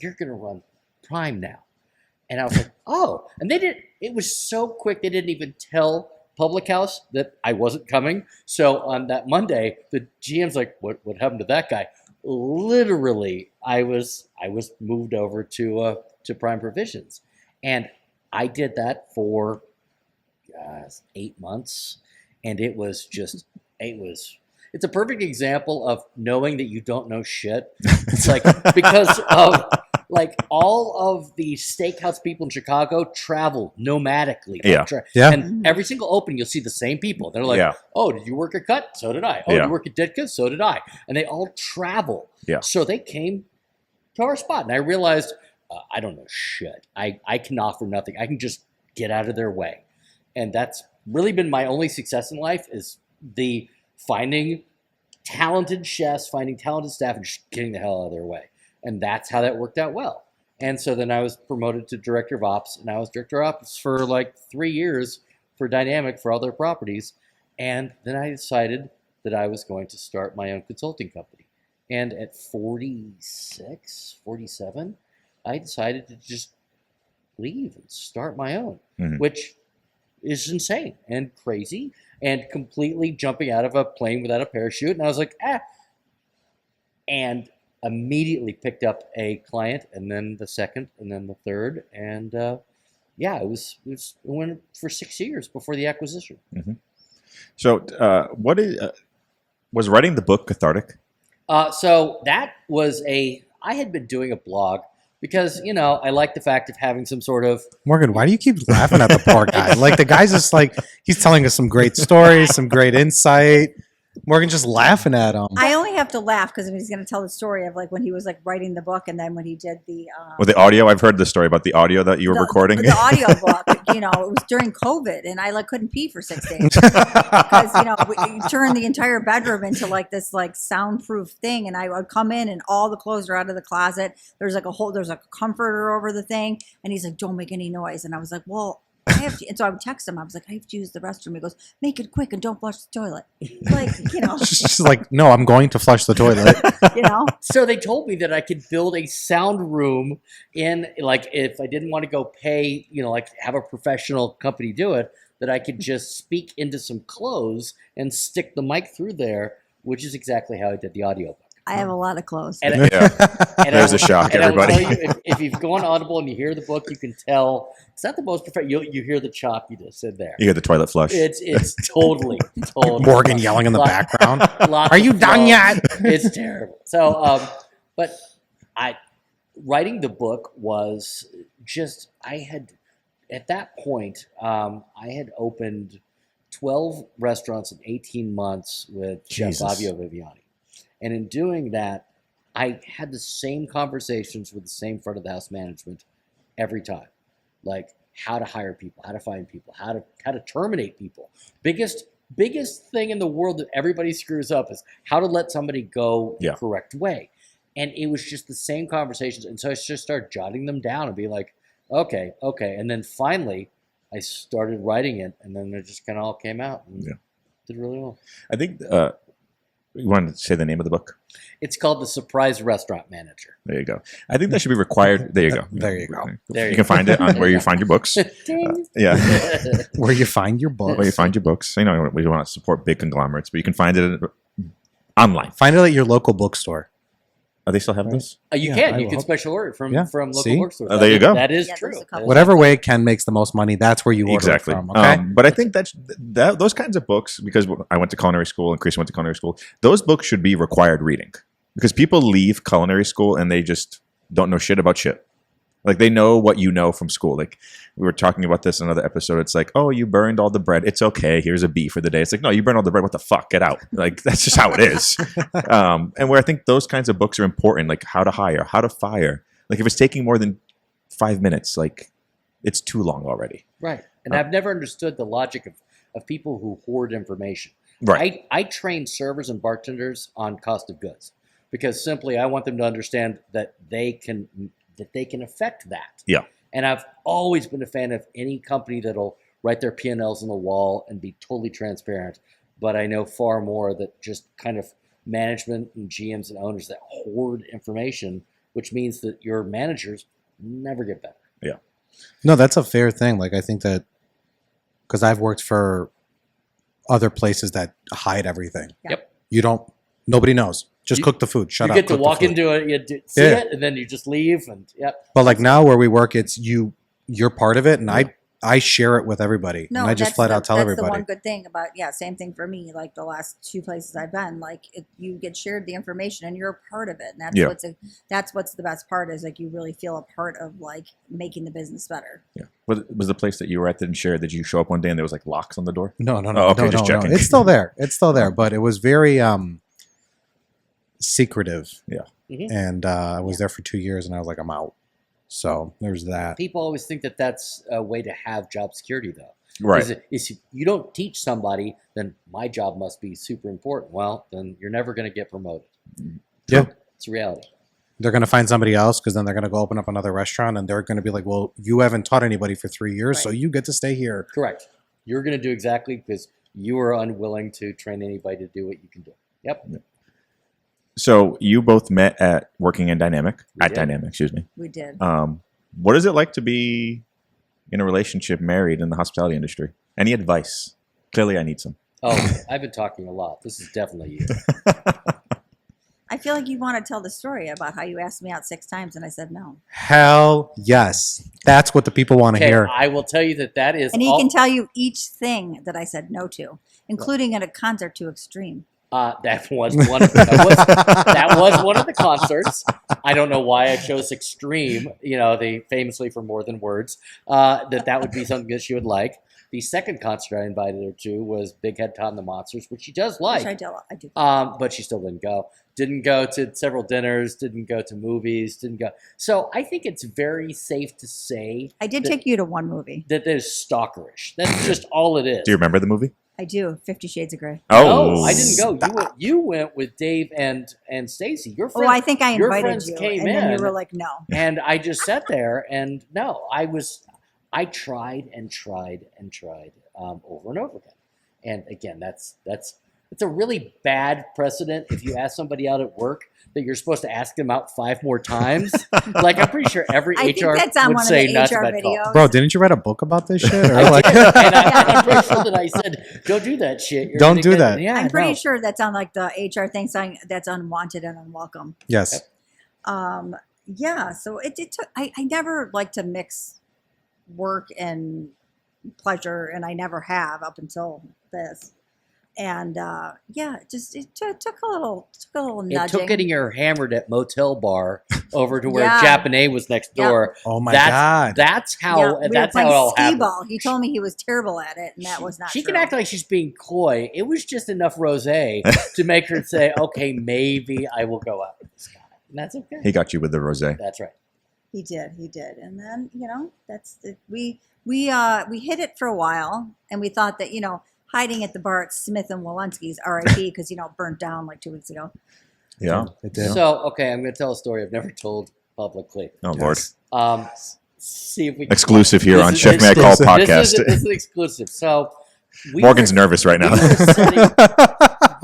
Speaker 4: you're going to run Prime now." And I was like, "Oh!" And it was so quick they didn't even tell Public House that I wasn't coming. So on that Monday, the GM's like, "What happened to that guy?" Literally, I was moved over to Prime Provisions, and I did that for 8 months, and it's a perfect example of knowing that you don't know shit. It's like, because of like all of the steakhouse people in Chicago travel nomadically.
Speaker 1: Yeah.
Speaker 2: Yeah.
Speaker 4: And every single opening, you'll see the same people. They're like,
Speaker 1: Yeah.
Speaker 4: "Oh, did you work at Cut? So did I. Oh,
Speaker 1: Yeah.
Speaker 4: did you work at Ditka? So did I." And they all travel.
Speaker 1: Yeah.
Speaker 4: So they came to our spot, and I realized I don't know shit. I can offer nothing. I can just get out of their way. And that's really been my only success in life, is the finding talented chefs, finding talented staff, and just getting the hell out of their way. And that's how that worked out well. And so then I was promoted to director of ops, and I was director of ops for like 3 years for Dynamic for all their properties. And then I decided that I was going to start my own consulting company. And at 46, 47, I decided to just leave and start my own, which is insane and crazy and completely jumping out of a plane without a parachute. And I was like, and immediately picked up a client, and then the second, and then the third. And it went for 6 years before the acquisition.
Speaker 1: So was writing the book cathartic?
Speaker 4: So that was I had been doing a blog because, I like the fact of having some sort of...
Speaker 2: Morgan, why do you keep laughing at the poor guy? Like, the guy's just like, he's telling us some great stories, some great insight. Morgan just laughing at him.
Speaker 3: I only have to laugh because he's going to tell the story of like when he was like writing the book, and then when he did the
Speaker 1: the audio. I've heard the story about the audio that you were recording.
Speaker 3: The audio book. It was during COVID, and I like couldn't pee for 6 days because we turned the entire bedroom into like this like soundproof thing, and I would come in and all the clothes are out of the closet. There's a comforter over the thing, and he's like, "Don't make any noise," and I was like, "Well." I have to, and so I would text him. I was like, I have to use the restroom. He goes, make it quick and don't flush the toilet. Like,
Speaker 2: She's like, no, I'm going to flush the toilet.
Speaker 4: So they told me that I could build a sound room in, like, if I didn't want to go pay, like have a professional company do it, that I could just speak into some clothes and stick the mic through there, which is exactly how I did the audio book.
Speaker 3: I have a lot of clothes.
Speaker 4: And
Speaker 1: there's a shock, everybody.
Speaker 4: I will tell you, if you've gone Audible and you hear the book, you can tell it's not the most perfect. You hear the chop you just said there.
Speaker 1: You hear the toilet flush.
Speaker 4: It's totally.
Speaker 2: Morgan yelling in the background. Are you done yet?
Speaker 4: It's terrible. So, but writing the book was just, at that point, I had opened 12 restaurants in 18 months with Chef Fabio Viviani. And in doing that, I had the same conversations with the same front of the house management every time. Like how to hire people, how to find people, how to terminate people. Biggest thing in the world that everybody screws up is how to let somebody go the correct way. And it was just the same conversations. And so I just started jotting them down and be like, okay. And then finally I started writing it, and then it just kind of all came out and did really well.
Speaker 1: I think you wanted to say the name of the book?
Speaker 4: It's called The Surprise Restaurant Manager.
Speaker 1: There you go. I think that should be required. There you go.
Speaker 2: There you go.
Speaker 1: You can find it on where you find your books.
Speaker 2: Where you find your books.
Speaker 1: Where you find your books. We want to support big conglomerates, but you can find it online.
Speaker 2: Find it at your local bookstore.
Speaker 1: Are they still having this?
Speaker 4: You can special order from local bookstores.
Speaker 1: There you go.
Speaker 4: That is true.
Speaker 2: Whatever way Ken makes the most money, that's where you order it from. Okay?
Speaker 1: But I think those kinds of books, because I went to culinary school and Chris went to culinary school, those books should be required reading. Because people leave culinary school and they just don't know shit about shit. Like they know what you know from school. Like we were talking about this in another episode. It's like, oh, you burned all the bread. It's okay. Here's a B for the day. It's like, no, you burned all the bread. What the fuck? Get out. Like that's just how it is. And where I think those kinds of books are important, like how to hire, how to fire. Like if it's taking more than 5 minutes, like it's too long already.
Speaker 4: Right. And I've never understood the logic of people who hoard information.
Speaker 1: Right.
Speaker 4: I train servers and bartenders on cost of goods because simply I want them to understand that they can affect that.
Speaker 1: Yeah.
Speaker 4: And I've always been a fan of any company that'll write their P&Ls on the wall and be totally transparent. But I know far more that just kind of management and GMs and owners that hoard information, which means that your managers never get better.
Speaker 1: Yeah.
Speaker 2: No, that's a fair thing. Like I think that because I've worked for other places that hide everything.
Speaker 4: Yep.
Speaker 2: Nobody knows. Just cook the food. Shut up.
Speaker 4: You get to walk into it, you see it, and then you just leave. And
Speaker 2: But like now where we work, it's you're part of it, and I share it with everybody.
Speaker 3: No,
Speaker 2: and I just flat out tell everybody.
Speaker 3: That's the one good thing about, same thing for me. Like the last 2 places I've been, like you get shared the information and you're a part of it. And that's what's the best part is like you really feel a part of like making the business better.
Speaker 1: Yeah. Was the place that you were at didn't share? Did you show up one day and there was like locks on the door?
Speaker 2: No.
Speaker 1: Oh, okay, just checking.
Speaker 2: It's still there. But it was very secretive.
Speaker 1: Yeah.
Speaker 4: Mm-hmm.
Speaker 2: And I was there for 2 years and I was like, I'm out. So there's that.
Speaker 4: People always think that that's a way to have job security, though.
Speaker 1: Right.
Speaker 4: Is you don't teach somebody, then my job must be super important. Well, then you're never going to get promoted.
Speaker 2: Yeah.
Speaker 4: It's a reality.
Speaker 2: They're going to find somebody else because then they're going to go open up another restaurant and they're going to be like, well, you haven't taught anybody for 3 years, so
Speaker 3: Right.
Speaker 2: you get to stay here.
Speaker 4: Correct. You're going to do exactly because you are unwilling to train anybody to do what you can do. Yep.
Speaker 1: So you both met at working in Dynamic,
Speaker 4: We
Speaker 1: at
Speaker 4: did.
Speaker 1: Dynamic, excuse me.
Speaker 3: We did.
Speaker 1: What is it like to be in a relationship, married in the hospitality industry? Any advice? Clearly, I need some.
Speaker 4: Oh, I've been talking a lot. This is definitely you.
Speaker 3: I feel like you want to tell the story about how you asked me out 6 times and I said no.
Speaker 2: Hell yes. That's what the people want to
Speaker 4: Okay,
Speaker 2: hear.
Speaker 4: I will tell you that is.
Speaker 3: And he
Speaker 4: all-
Speaker 3: can tell you each thing that I said no to, including at a concert to Extreme.
Speaker 4: That was one. That was one of the concerts. I don't know why I chose Extreme. They famously for more than words. That would be something that she would like. The second concert I invited her to was Big Head Tom the Monsters, which she does like.
Speaker 3: Which I do.
Speaker 4: But she still didn't go. Didn't go to several dinners. Didn't go to movies. Didn't go. So I think it's very safe to say
Speaker 3: I did take you to one movie.
Speaker 4: that is stalkerish. That's just all it is.
Speaker 1: Do you remember the movie?
Speaker 3: I do. 50 Shades of Grey.
Speaker 4: No, I didn't go. You went with Dave and Stacy. Your
Speaker 3: Oh,
Speaker 4: friends,
Speaker 3: I think I
Speaker 4: your
Speaker 3: invited
Speaker 4: friends
Speaker 3: you.
Speaker 4: came
Speaker 3: And then
Speaker 4: in.
Speaker 3: you were like, no.
Speaker 4: And I just sat there and no, I tried and tried and tried over and over again. And again, that's a really bad precedent if you ask somebody out at work that you're supposed to ask them out 5 more times. Like I'm pretty sure every
Speaker 3: I think
Speaker 4: HR
Speaker 3: that's on
Speaker 4: would
Speaker 3: one of
Speaker 4: say
Speaker 3: the
Speaker 4: not
Speaker 3: HR
Speaker 4: a bad call.
Speaker 3: videos.
Speaker 2: Bro, didn't you write a book about this shit? Or
Speaker 4: I
Speaker 2: like,
Speaker 4: did, and I'm pretty sure that I said, "Don't do that shit." You're
Speaker 2: Don't
Speaker 4: gonna
Speaker 2: do
Speaker 4: get-
Speaker 2: that.
Speaker 4: Yeah,
Speaker 3: I'm pretty
Speaker 4: no.
Speaker 3: sure that's on like the HR thing saying that's unwanted and unwelcome.
Speaker 2: yes.
Speaker 3: Yeah, so it took, I never like to mix work and pleasure, and I never have up until this. And yeah, it took a little nudging.
Speaker 4: It took getting her hammered at motel bar over to where
Speaker 3: Yeah.
Speaker 4: Japanese was next
Speaker 3: Yep.
Speaker 4: door.
Speaker 2: Oh my
Speaker 4: that's,
Speaker 2: God.
Speaker 4: That's how.
Speaker 3: Yeah, we
Speaker 4: that's
Speaker 3: were
Speaker 4: how it
Speaker 3: playing
Speaker 4: all happened.
Speaker 3: skee-ball. He told me he was terrible at it, and that was not
Speaker 4: She
Speaker 3: true.
Speaker 4: can act like she's being coy. It was just enough rosé to make her say, "Okay, maybe I will go out with this guy," and that's okay.
Speaker 1: He got you with the rosé.
Speaker 4: That's right.
Speaker 3: He did, and then that's it. We hid it for a while, and we thought that hiding at the bar at Smith and Walensky's R.I.P. because it burnt down like 2 weeks ago.
Speaker 1: Yeah.
Speaker 2: It did.
Speaker 4: So, okay, I'm going to tell a story I've never told publicly.
Speaker 1: Oh, Lord.
Speaker 2: Yes.
Speaker 4: See if we can
Speaker 1: Exclusive here
Speaker 4: This
Speaker 1: on
Speaker 4: is
Speaker 1: Chef May I Call
Speaker 2: exclusive.
Speaker 1: podcast.
Speaker 4: This is exclusive. So,
Speaker 1: Morgan's nervous right now.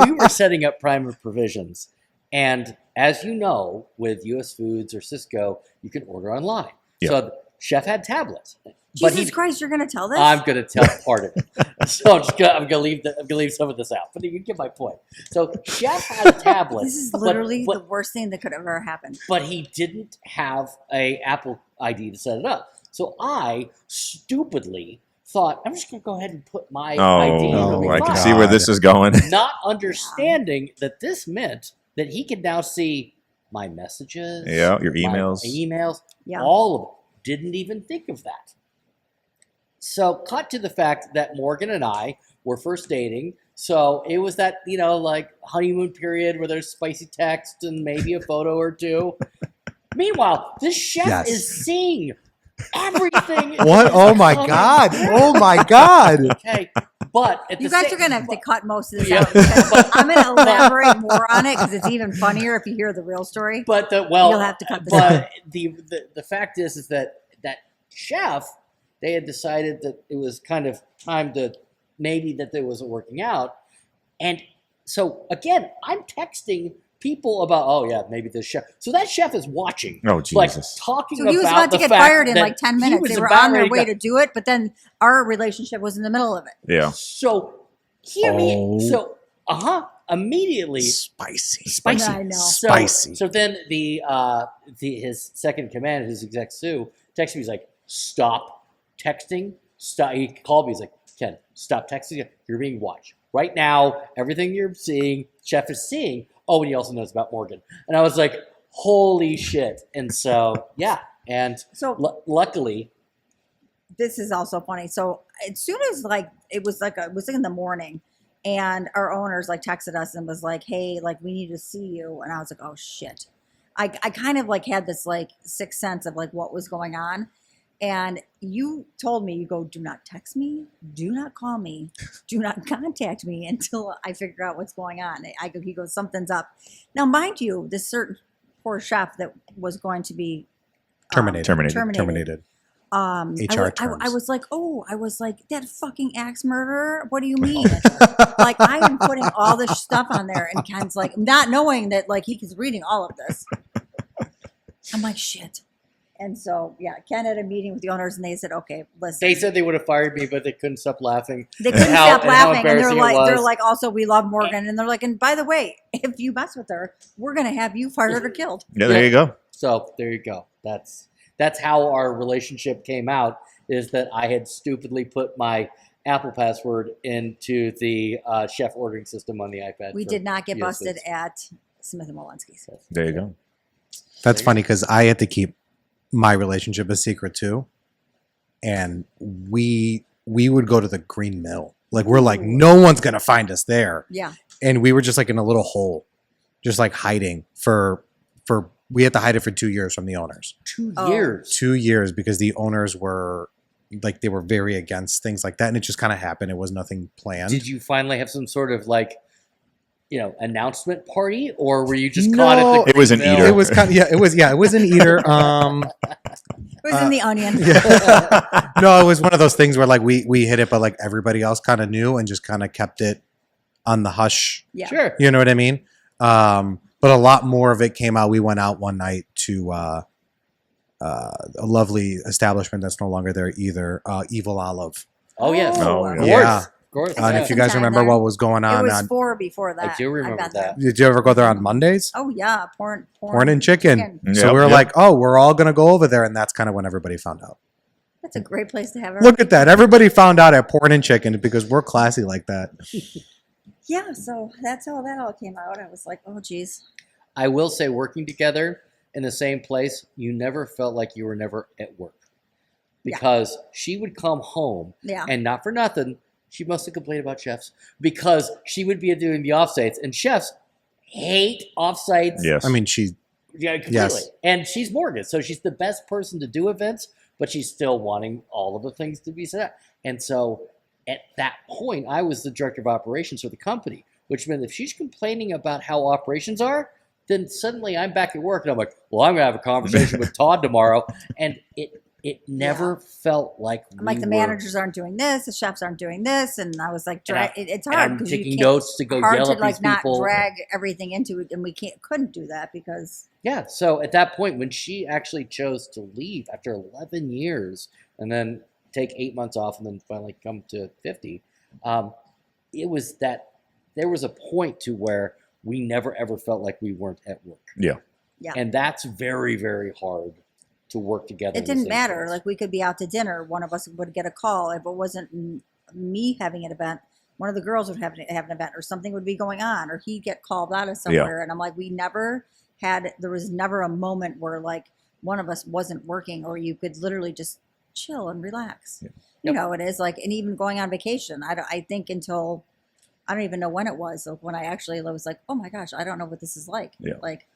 Speaker 4: we were setting up Primer Provisions. And as you know, with US Foods or Cisco, you can order online.
Speaker 1: Yeah.
Speaker 4: So, Chef had tablets.
Speaker 3: Jesus Christ, you're going to tell this?
Speaker 4: I'm going to tell part of it. So I'm going to leave some of this out. But you get my point. So Chef had a tablet.
Speaker 3: This is
Speaker 4: but-
Speaker 3: literally
Speaker 4: but,
Speaker 3: the worst thing that could ever happen.
Speaker 4: but he didn't have a Apple ID to set it up. So I stupidly thought, I'm just going to go ahead and put my ID in. It'll be
Speaker 1: I can
Speaker 4: fine.
Speaker 1: see where this is going.
Speaker 4: Not understanding that this meant that he could now see my messages.
Speaker 1: Yeah, your
Speaker 4: my
Speaker 1: emails.
Speaker 4: emails,
Speaker 3: Yeah.
Speaker 4: all of it. Didn't even think of that. So cut to the fact that Morgan and I were first dating. So it was that, like honeymoon period where there's spicy text and maybe a photo or two. Meanwhile, this chef
Speaker 2: Yes.
Speaker 4: is seeing everything.
Speaker 2: What? Oh my God. Oh my God.
Speaker 4: Okay, but at
Speaker 3: You
Speaker 4: the
Speaker 3: guys
Speaker 4: same-
Speaker 3: are going to have to cut most of this
Speaker 4: Yeah.
Speaker 3: out. Because I'm going to elaborate more on it because it's even funnier if you hear the real story.
Speaker 4: But
Speaker 3: You'll have to cut this out.
Speaker 4: But the fact is that chef, they had decided that it was kind of time to maybe that there wasn't working out, and so again, I'm texting people about maybe this chef. So that chef is watching,
Speaker 1: Oh,
Speaker 4: like
Speaker 1: Jesus.
Speaker 4: talking
Speaker 3: So he was
Speaker 4: about
Speaker 3: about to
Speaker 4: the
Speaker 3: get
Speaker 4: fact
Speaker 3: fired in
Speaker 4: that
Speaker 3: like 10
Speaker 4: he
Speaker 3: minutes.
Speaker 4: was
Speaker 3: They were
Speaker 4: about
Speaker 3: on their
Speaker 4: ready
Speaker 3: way to do it, but then our relationship was in the middle of it.
Speaker 1: Yeah.
Speaker 4: So hear me.
Speaker 2: Oh.
Speaker 4: So immediately.
Speaker 2: Spicy.
Speaker 4: Spicy.
Speaker 3: I know.
Speaker 4: So,
Speaker 2: Spicy.
Speaker 4: So then his second in command, his exec Sue, texted me. He's like, "Stop texting. Stop." He called me. He's like, "Ken, stop texting. You're being watched right now. Everything you're seeing, Chef is seeing. Oh, and he also knows about Morgan." And I was like, "Holy shit!" And so yeah, and
Speaker 3: So
Speaker 4: luckily,
Speaker 3: this is also funny. So as soon as it was in the morning, and our owners texted us and was like, "Hey, we need to see you," and I was like, "Oh shit." I kind of like had this like sixth sense of like what was going on. And you told me, you go, do not text me, do not call me, do not contact me until I figure out what's going on. He goes, something's up. Now, mind you, this certain poor chef that was going to be
Speaker 2: Terminated.
Speaker 3: I
Speaker 2: HR terms.
Speaker 3: was like, that fucking axe murderer. What do you mean? Like, I am putting all this stuff on there, and Ken's like, not knowing that like he's reading all of this. I'm like, shit. And so, yeah, Ken had a meeting with the owners, and they said, okay, listen.
Speaker 4: They said they would have fired me, but they couldn't stop laughing.
Speaker 3: They couldn't stop laughing, and they're
Speaker 4: embarrassing it
Speaker 3: like, also, we love Morgan, and they're like, and by the way, if you mess with her, we're gonna have you fired or killed.
Speaker 1: Yeah, there you go.
Speaker 4: So there you go. That's how our relationship came out. Is that I had stupidly put my Apple password into the chef ordering system on the iPad.
Speaker 3: We did not get
Speaker 4: US
Speaker 3: busted
Speaker 4: Foods.
Speaker 3: at Smith and Walensky's.
Speaker 1: There you go.
Speaker 2: That's funny because I had to keep my relationship a secret too, and we would go to the Green Mill. Like we're like, no one's gonna find us there,
Speaker 3: Yeah,
Speaker 2: and we were just like in a little hole, just like hiding for. We had to hide it for 2 years from the owners.
Speaker 4: 2
Speaker 3: Oh.
Speaker 4: years.
Speaker 2: 2 years because the owners were like they were very against things like that, and it just kind of happened. It was nothing planned.
Speaker 4: Did you finally have some sort of like, announcement party, or were you just caught
Speaker 2: No.
Speaker 4: at the?
Speaker 1: It was an
Speaker 4: Green Mill?
Speaker 1: eater.
Speaker 2: It was kind of it was an eater.
Speaker 3: it was in the Onion.
Speaker 2: Yeah. No, it was one of those things where like we hit it, but like everybody else kind of knew and just kind of kept it on the hush.
Speaker 3: Yeah,
Speaker 4: Sure.
Speaker 2: You know what I mean? But a lot more of it came out. We went out one night to a lovely establishment that's no longer there either, Evil Olive.
Speaker 4: Oh yes.
Speaker 1: Oh,
Speaker 4: Of
Speaker 2: yeah.
Speaker 4: course.
Speaker 2: And if you
Speaker 3: Some
Speaker 2: guys
Speaker 3: time
Speaker 2: remember
Speaker 3: there.
Speaker 2: what was going
Speaker 3: it
Speaker 2: on,
Speaker 3: was 4 before that.
Speaker 4: I do remember
Speaker 3: bet
Speaker 4: that.
Speaker 2: did you ever go there on Mondays?
Speaker 3: Oh yeah, porn
Speaker 2: Porn and chicken. So
Speaker 1: Yep,
Speaker 2: we were
Speaker 1: yep.
Speaker 2: like, oh, we're all going to go over there. And that's kind of when everybody found out.
Speaker 3: That's a great place to have it.
Speaker 2: Look at that. Everybody found out at Porn and Chicken because we're classy like that.
Speaker 3: Yeah, so that's how that all came out. I was like, oh geez.
Speaker 4: I will say, working together in the same place, you never felt like you were never at work, because she would come home,
Speaker 3: Yeah.
Speaker 4: and not for nothing, she must have complained about chefs, because she would be doing the offsites, and chefs hate offsites.
Speaker 1: Yes.
Speaker 2: I mean,
Speaker 4: Yeah, completely.
Speaker 2: Yes.
Speaker 4: And she's Morgan, so she's the best person to do events, but she's still wanting all of the things to be set up. And so at that point, I was the director of operations for the company, which meant if she's complaining about how operations are, then suddenly I'm back at work and I'm like, well, I'm going to have a conversation with Todd tomorrow. And it never felt like
Speaker 3: I'm like, the managers aren't doing this, the chefs aren't doing this, and I was like, it's hard
Speaker 4: I'm
Speaker 3: because
Speaker 4: taking
Speaker 3: you can't,
Speaker 4: notes to go
Speaker 3: hard
Speaker 4: yell
Speaker 3: to
Speaker 4: at
Speaker 3: like
Speaker 4: these
Speaker 3: not
Speaker 4: people.
Speaker 3: drag everything into it, and we couldn't do that because
Speaker 4: Yeah, so at that point, when she actually chose to leave after 11 years and then take 8 months off and then finally come to 50, it was that there was a point to where we never ever felt like we weren't at work.
Speaker 1: Yeah.
Speaker 3: Yeah.
Speaker 4: And that's very, very hard to work together.
Speaker 3: it
Speaker 4: in the
Speaker 3: didn't
Speaker 4: same
Speaker 3: matter.
Speaker 4: place.
Speaker 3: Like we could be out to dinner, one of us would get a call. If it wasn't me having an event, one of the girls would have an event, or something would be going on, or he'd get called out of somewhere. And I'm like, there was never a moment where like one of us wasn't working, or you could literally just chill and relax.
Speaker 1: Yeah.
Speaker 3: You know, it is like, and even going on vacation, I think until, I don't even know when it was, like when I actually was like, oh my gosh, I don't know what this is like.
Speaker 1: Yeah.
Speaker 3: Like,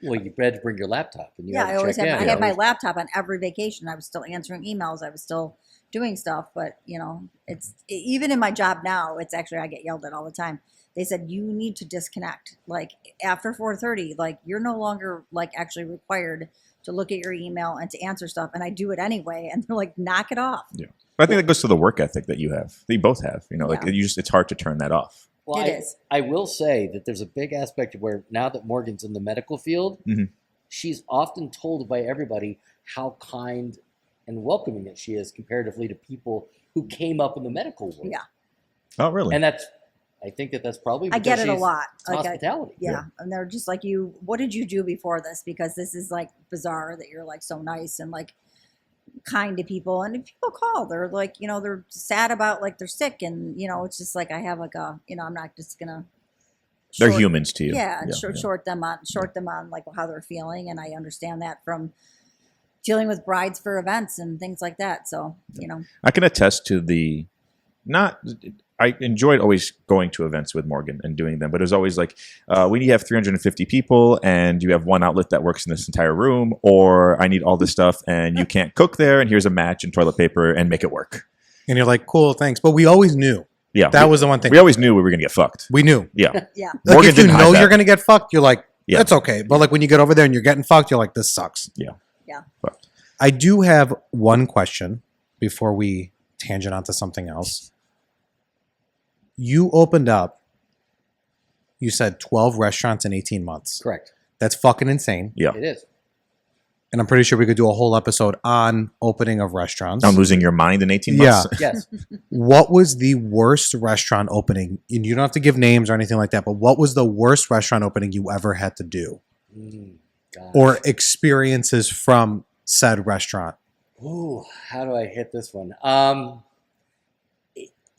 Speaker 4: well, you had to bring your laptop. And you
Speaker 3: yeah,
Speaker 4: had to
Speaker 3: I always
Speaker 4: check
Speaker 3: had,
Speaker 4: in.
Speaker 3: I had my laptop on every vacation. I was still answering emails. I was still doing stuff, but you know, it's even in my job now, it's actually, I get yelled at all the time. They said, you need to disconnect. Like after 4:30, like you're no longer like actually required to look at your email and to answer stuff. And I do it anyway. And they're like, knock it off.
Speaker 1: Yeah. But I think that goes to the work ethic that you have. That you both have. You know, like
Speaker 3: Yeah.
Speaker 1: it's hard to turn that off.
Speaker 4: Well,
Speaker 3: It is.
Speaker 4: I will say that there's a big aspect of where now that Morgan's in the medical field,
Speaker 1: Mhm.
Speaker 4: she's often told by everybody how kind and welcoming that she is comparatively to people who came up in the medical world.
Speaker 3: Yeah.
Speaker 1: Oh, really?
Speaker 4: And I think that's probably
Speaker 3: I get
Speaker 4: because
Speaker 3: it a
Speaker 4: she's
Speaker 3: lot. Like
Speaker 4: hospitality.
Speaker 3: yeah. And they're just like, what did you do before this? Because this is like bizarre that you're like so nice and like kind to people. And if people call, they're like, you know, they're sad about like they're sick. And, you know, it's just like, I have like a, you know, I'm not just going to.
Speaker 1: They're humans to you.
Speaker 3: Yeah. Short them on like how they're feeling. And I understand that from dealing with brides for events and things like that. So, you know.
Speaker 1: I can attest to I enjoyed always going to events with Morgan and doing them, but it was always like, we need to have 350 people and you have one outlet that works in this entire room, or I need all this stuff and you can't cook there, and here's a match and toilet paper and make it work.
Speaker 2: And you're like, cool, thanks. But we always knew.
Speaker 1: Yeah.
Speaker 2: That was the one thing.
Speaker 1: We always knew we were going to get fucked.
Speaker 2: We knew.
Speaker 1: Yeah.
Speaker 3: Yeah.
Speaker 2: Like
Speaker 1: Morgan
Speaker 2: if you
Speaker 1: didn't hide
Speaker 2: know
Speaker 1: that.
Speaker 2: you're going to get fucked, you're like,
Speaker 1: Yeah.
Speaker 2: that's okay. But like when you get over there and you're getting fucked, you're like, this sucks.
Speaker 1: Yeah.
Speaker 3: Yeah.
Speaker 1: But
Speaker 2: I do have one question before we tangent onto something else. You opened up, you said 12 restaurants in 18 months.
Speaker 4: Correct.
Speaker 2: That's fucking insane.
Speaker 1: yeah.
Speaker 4: It is.
Speaker 2: And I'm pretty sure we could do a whole episode on opening of restaurants.
Speaker 1: I'm losing your mind in 18 months.
Speaker 4: Yes.
Speaker 2: What was the worst restaurant opening? And you don't have to give names or anything like that, but what was the worst restaurant opening you ever had to do?
Speaker 4: Gosh.
Speaker 2: Or experiences from said restaurant?
Speaker 4: Ooh, how do I hit this one?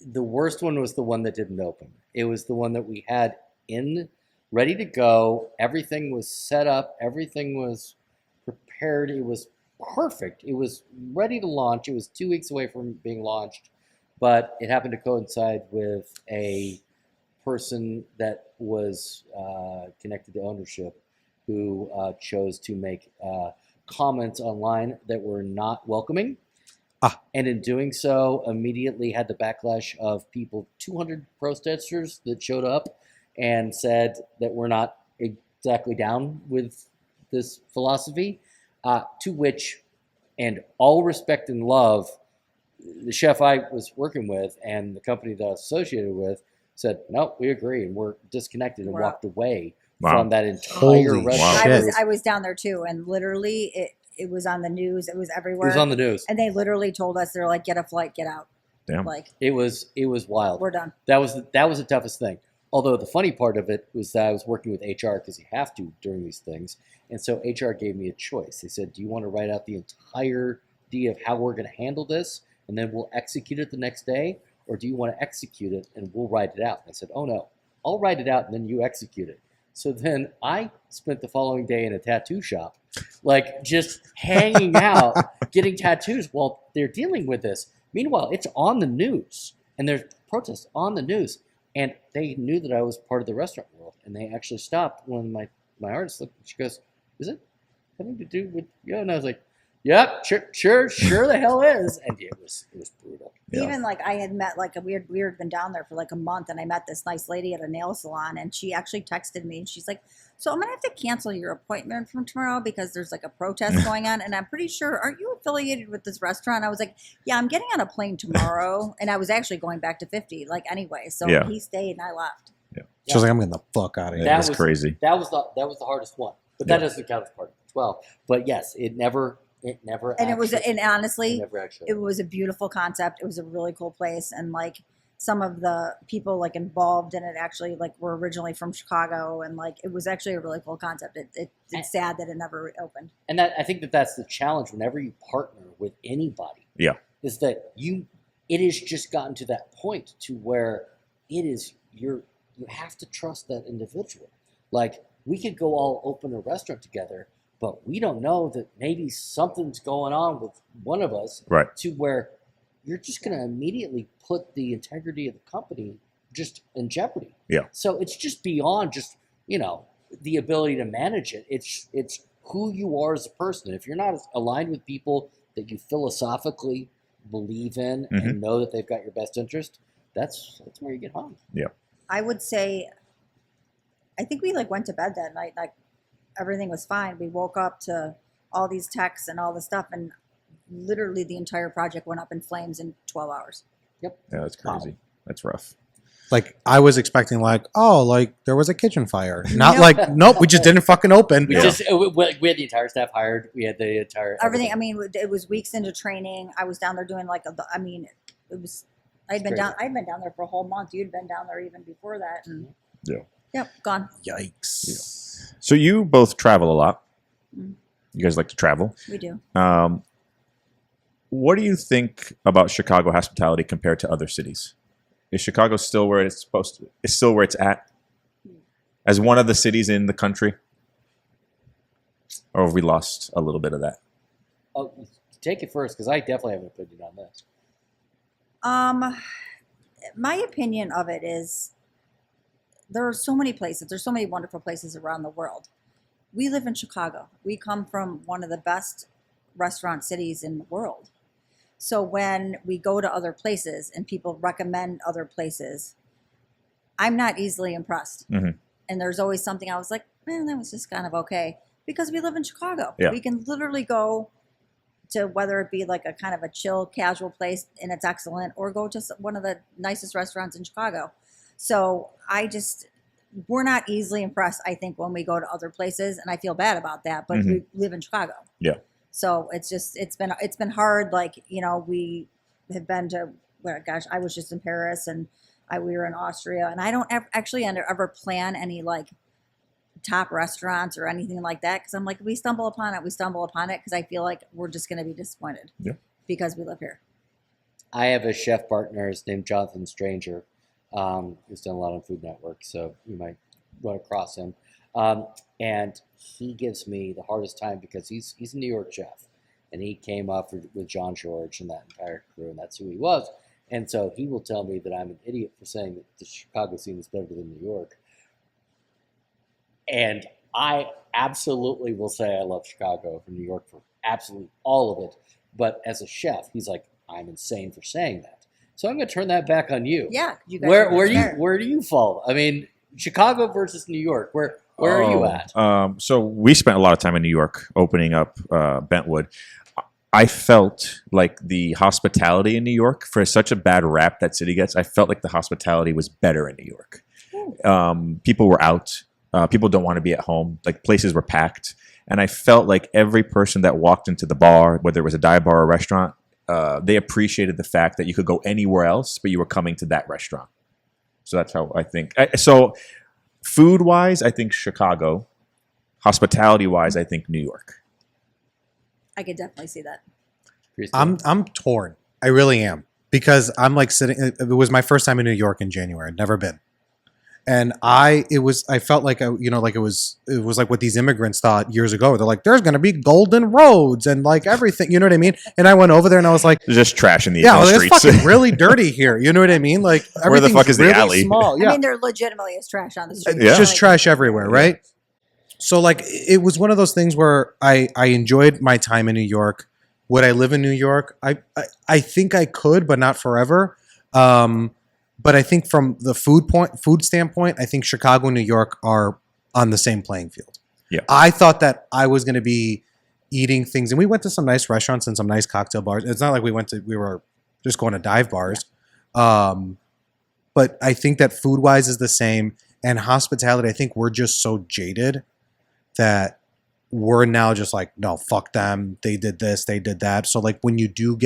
Speaker 4: The worst one was the one that didn't open. It was the one that we had in ready to go. Everything was set up. Everything was prepared. It was perfect. It was ready to launch. It was 2 weeks away from being launched, but it happened to coincide with a person that was connected to ownership who chose to make comments online that were not welcoming. And in doing so, immediately had the backlash of people, 200 protesters that showed up and said that we're not exactly down with this philosophy, to which, and all respect and love, the chef I was working with and the company that I was associated with said, no, we agree, and we're disconnected and
Speaker 3: We're
Speaker 4: walked away
Speaker 1: Wow.
Speaker 4: from that entire
Speaker 2: Holy
Speaker 4: restaurant.
Speaker 2: shit.
Speaker 3: I was down there too, and literally it was on the news. It was
Speaker 4: It
Speaker 3: everywhere.
Speaker 4: was on the news.
Speaker 3: and they literally told us, they're like, get a flight, get out.
Speaker 1: Damn.
Speaker 3: Like,
Speaker 4: It was wild.
Speaker 3: we're done.
Speaker 4: That was the toughest thing. Although the funny part of it was that I was working with HR because you have to during these things. And so HR gave me a choice. They said, do you want to write out the entirety of how we're going to handle this and then we'll execute it the next day? Or do you want to execute it and we'll write it out? And I said, oh no, I'll write it out and then you execute it. So then I spent the following day in a tattoo shop, like just hanging out, getting tattoos while they're dealing with this. Meanwhile, it's on the news and there's protests on the news. And they knew that I was part of the restaurant world. And they actually stopped when my artist looked. She goes, is it having to do with you? And I was like, yep, sure the hell is. And it was brutal.
Speaker 1: Yeah.
Speaker 3: Even like I had met like we had been down there for like a month, and I met this nice lady at a nail salon, and she actually texted me and she's like, so I'm gonna have to cancel your appointment from tomorrow because there's like a protest going on, and I'm pretty sure, aren't you affiliated with this restaurant? I was like, yeah, I'm getting on a plane tomorrow, and I was actually going back to 50 like anyway, so
Speaker 1: Yeah.
Speaker 3: he stayed and I left.
Speaker 2: She was like, I'm getting the fuck out of here.
Speaker 1: That was crazy.
Speaker 4: That was the hardest one. But that doesn't count as part of it as well. But yes, it never
Speaker 3: And it was, and honestly,
Speaker 4: never actually.
Speaker 3: it was a beautiful concept. It was a really cool place, and like some of the people like involved in it actually like were originally from Chicago, and like it was actually a really cool concept. It's sad that it never opened.
Speaker 4: And that I think that's the challenge whenever you partner with anybody.
Speaker 1: Yeah.
Speaker 4: Is that it has just gotten to that point to where it is you have to trust that individual. Like we could go all open a restaurant together, but we don't know that maybe something's going on with one of us,
Speaker 1: Right.
Speaker 4: to where you're just going to immediately put the integrity of the company just in jeopardy.
Speaker 1: Yeah.
Speaker 4: So it's just beyond just, the ability to manage it. It's who you are as a person. If you're not aligned with people that you philosophically believe in and know that they've got your best interest, that's where you get hung.
Speaker 1: Yeah.
Speaker 3: I would say, I think we like went to bed that night, like everything was fine. We woke up to all these texts and all this stuff, and literally the entire project went up in flames in 12 hours.
Speaker 1: Yeah, that's crazy.
Speaker 2: Wow.
Speaker 1: That's rough.
Speaker 2: Like I was expecting like, oh, like there was a kitchen fire. Not like, nope, we just didn't fucking open.
Speaker 4: We had the entire staff hired. We had the entire
Speaker 3: Everything. I mean, it was weeks into training. I was down there doing like, it was, I'd been down there for a whole month. You'd been down there even before that. And
Speaker 1: Yeah.
Speaker 3: Yep, gone.
Speaker 2: Yikes.
Speaker 1: So you both travel a lot.
Speaker 3: Mm.
Speaker 1: You guys like to travel.
Speaker 3: We do.
Speaker 1: What do you think about Chicago hospitality compared to other cities? Is Chicago still where it's supposed to? Is still where it's at? As one of the cities in the country? Or have we lost a little bit of that?
Speaker 4: Oh, take it first, because I definitely have an opinion on this.
Speaker 3: my opinion of it is there are so many places. There's so many wonderful places around the world. We live in Chicago. We come from one of the best restaurant cities in the world. So when we go to other places and people recommend other places, I'm not easily impressed.
Speaker 1: Mm-hmm.
Speaker 3: And there's always something I was like, man, that was just kind of okay. Because we live in Chicago.
Speaker 1: Yeah.
Speaker 3: We can literally go to whether it be like a kind of a chill, casual place and it's excellent, or go to one of the nicest restaurants in Chicago. So we're not easily impressed, I think, when we go to other places, and I feel bad about that, but we live in Chicago.
Speaker 1: Yeah.
Speaker 3: So it's been hard. Like, we have been to, well, gosh, I was just in Paris and we were in Austria, and I don't ever plan any like top restaurants or anything like that, because I'm like, we stumble upon it because I feel like we're just going to be disappointed because we live here.
Speaker 4: I have a chef partner. His named Jonathan Stranger. Who's done a lot on Food Network, so you might run across him. And he gives me the hardest time because he's a New York chef, and he came up with John George and that entire crew, and that's who he was. And so he will tell me that I'm an idiot for saying that the Chicago scene is better than New York. And I absolutely will say I love Chicago for New York for absolutely all of it. But as a chef, he's like, I'm insane for saying that. So I'm going to turn that back on you.
Speaker 3: Yeah, you guys.
Speaker 4: Where do you fall? I mean, Chicago versus New York. Where are you at?
Speaker 1: So we spent a lot of time in New York opening up Bentwood. I felt like the hospitality in New York, for such a bad rap that city gets, I felt like the hospitality was better in New York. People were out. People don't want to be at home. Like, places were packed. And I felt like every person that walked into the bar, whether it was a dive bar or a restaurant, they appreciated the fact that you could go anywhere else, but you were coming to that restaurant. So that's how I think. So food-wise, I think Chicago. Hospitality-wise, I think New York.
Speaker 3: I could definitely see that.
Speaker 2: I'm torn. I really am, because I'm like sitting. It was my first time in New York in January. I'd never been, and I felt like it was like what these immigrants thought years ago. They're like, there's going to be golden roads and like everything. You know what I mean? And I went over there and I was like,
Speaker 1: there's just trash in the
Speaker 2: it's
Speaker 1: streets.
Speaker 2: fucking really dirty here. You know what I mean? Like,
Speaker 1: where the fuck is
Speaker 2: really
Speaker 1: the alley?
Speaker 2: Small. Yeah.
Speaker 3: I mean, there legitimately is trash on the street.
Speaker 2: It's just trash everywhere, right? So like, it was one of those things where I enjoyed my time in New York. Would I live in New York? I think I could, but not forever. But I think from the food standpoint, I think Chicago and New York are on the same playing field.
Speaker 1: Yeah.
Speaker 2: I thought that I was going to be eating things, and we went to some nice restaurants and some nice cocktail bars. It's not like we were just going to dive bars. But I think that food-wise is the same, and hospitality, I think we're just so jaded that we're now just like, no, fuck them. They did this, they did that. So like, when you do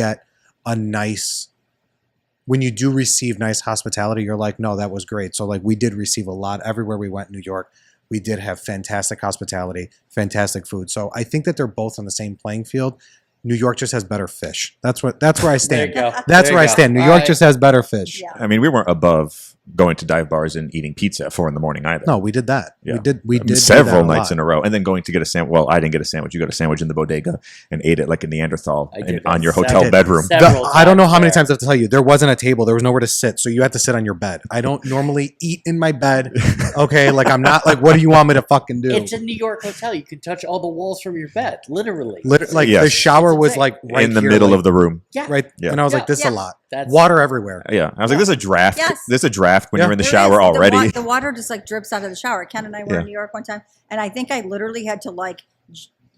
Speaker 2: receive nice hospitality, you're like, no, that was great. So like, we did receive a lot everywhere we went in New York. We did have fantastic hospitality, fantastic food. So I think that they're both on the same playing field. New York just has better fish. That's where I stand. That's where I stand. New York just has better fish.
Speaker 3: Yeah.
Speaker 1: I mean, we weren't above going to dive bars and eating pizza at 4 a.m. either.
Speaker 2: No, we did that.
Speaker 1: Yeah.
Speaker 2: We did
Speaker 1: several
Speaker 2: do that
Speaker 1: nights in a row, and then going to get a sandwich. Well, I didn't get a sandwich. You got a sandwich in the bodega and ate it like a Neanderthal on your hotel bedroom.
Speaker 2: I don't know how many times I have to tell you, there wasn't a table. There was nowhere to sit, so you had to sit on your bed. I don't normally eat in my bed. Okay, like, I'm not like, what do you want me to fucking do?
Speaker 4: It's a New York hotel. You can touch all the walls from your bed, literally.
Speaker 2: Like,
Speaker 1: Yes.
Speaker 2: the shower was like right
Speaker 1: in the
Speaker 2: here,
Speaker 1: middle
Speaker 2: like,
Speaker 1: of the room.
Speaker 4: Yeah.
Speaker 2: right.
Speaker 1: Yeah.
Speaker 2: And I was like, this is a
Speaker 3: Yeah.
Speaker 2: lot.
Speaker 4: That's-
Speaker 2: Water everywhere.
Speaker 1: Yeah, I was like, "There's a draft.
Speaker 3: Yes.
Speaker 1: There's a draft when
Speaker 2: Yeah.
Speaker 1: you're in the
Speaker 3: There
Speaker 1: shower
Speaker 3: is.
Speaker 1: already."
Speaker 3: The water just like drips out of the shower. Ken and I were in New York one time, and I think I literally had to like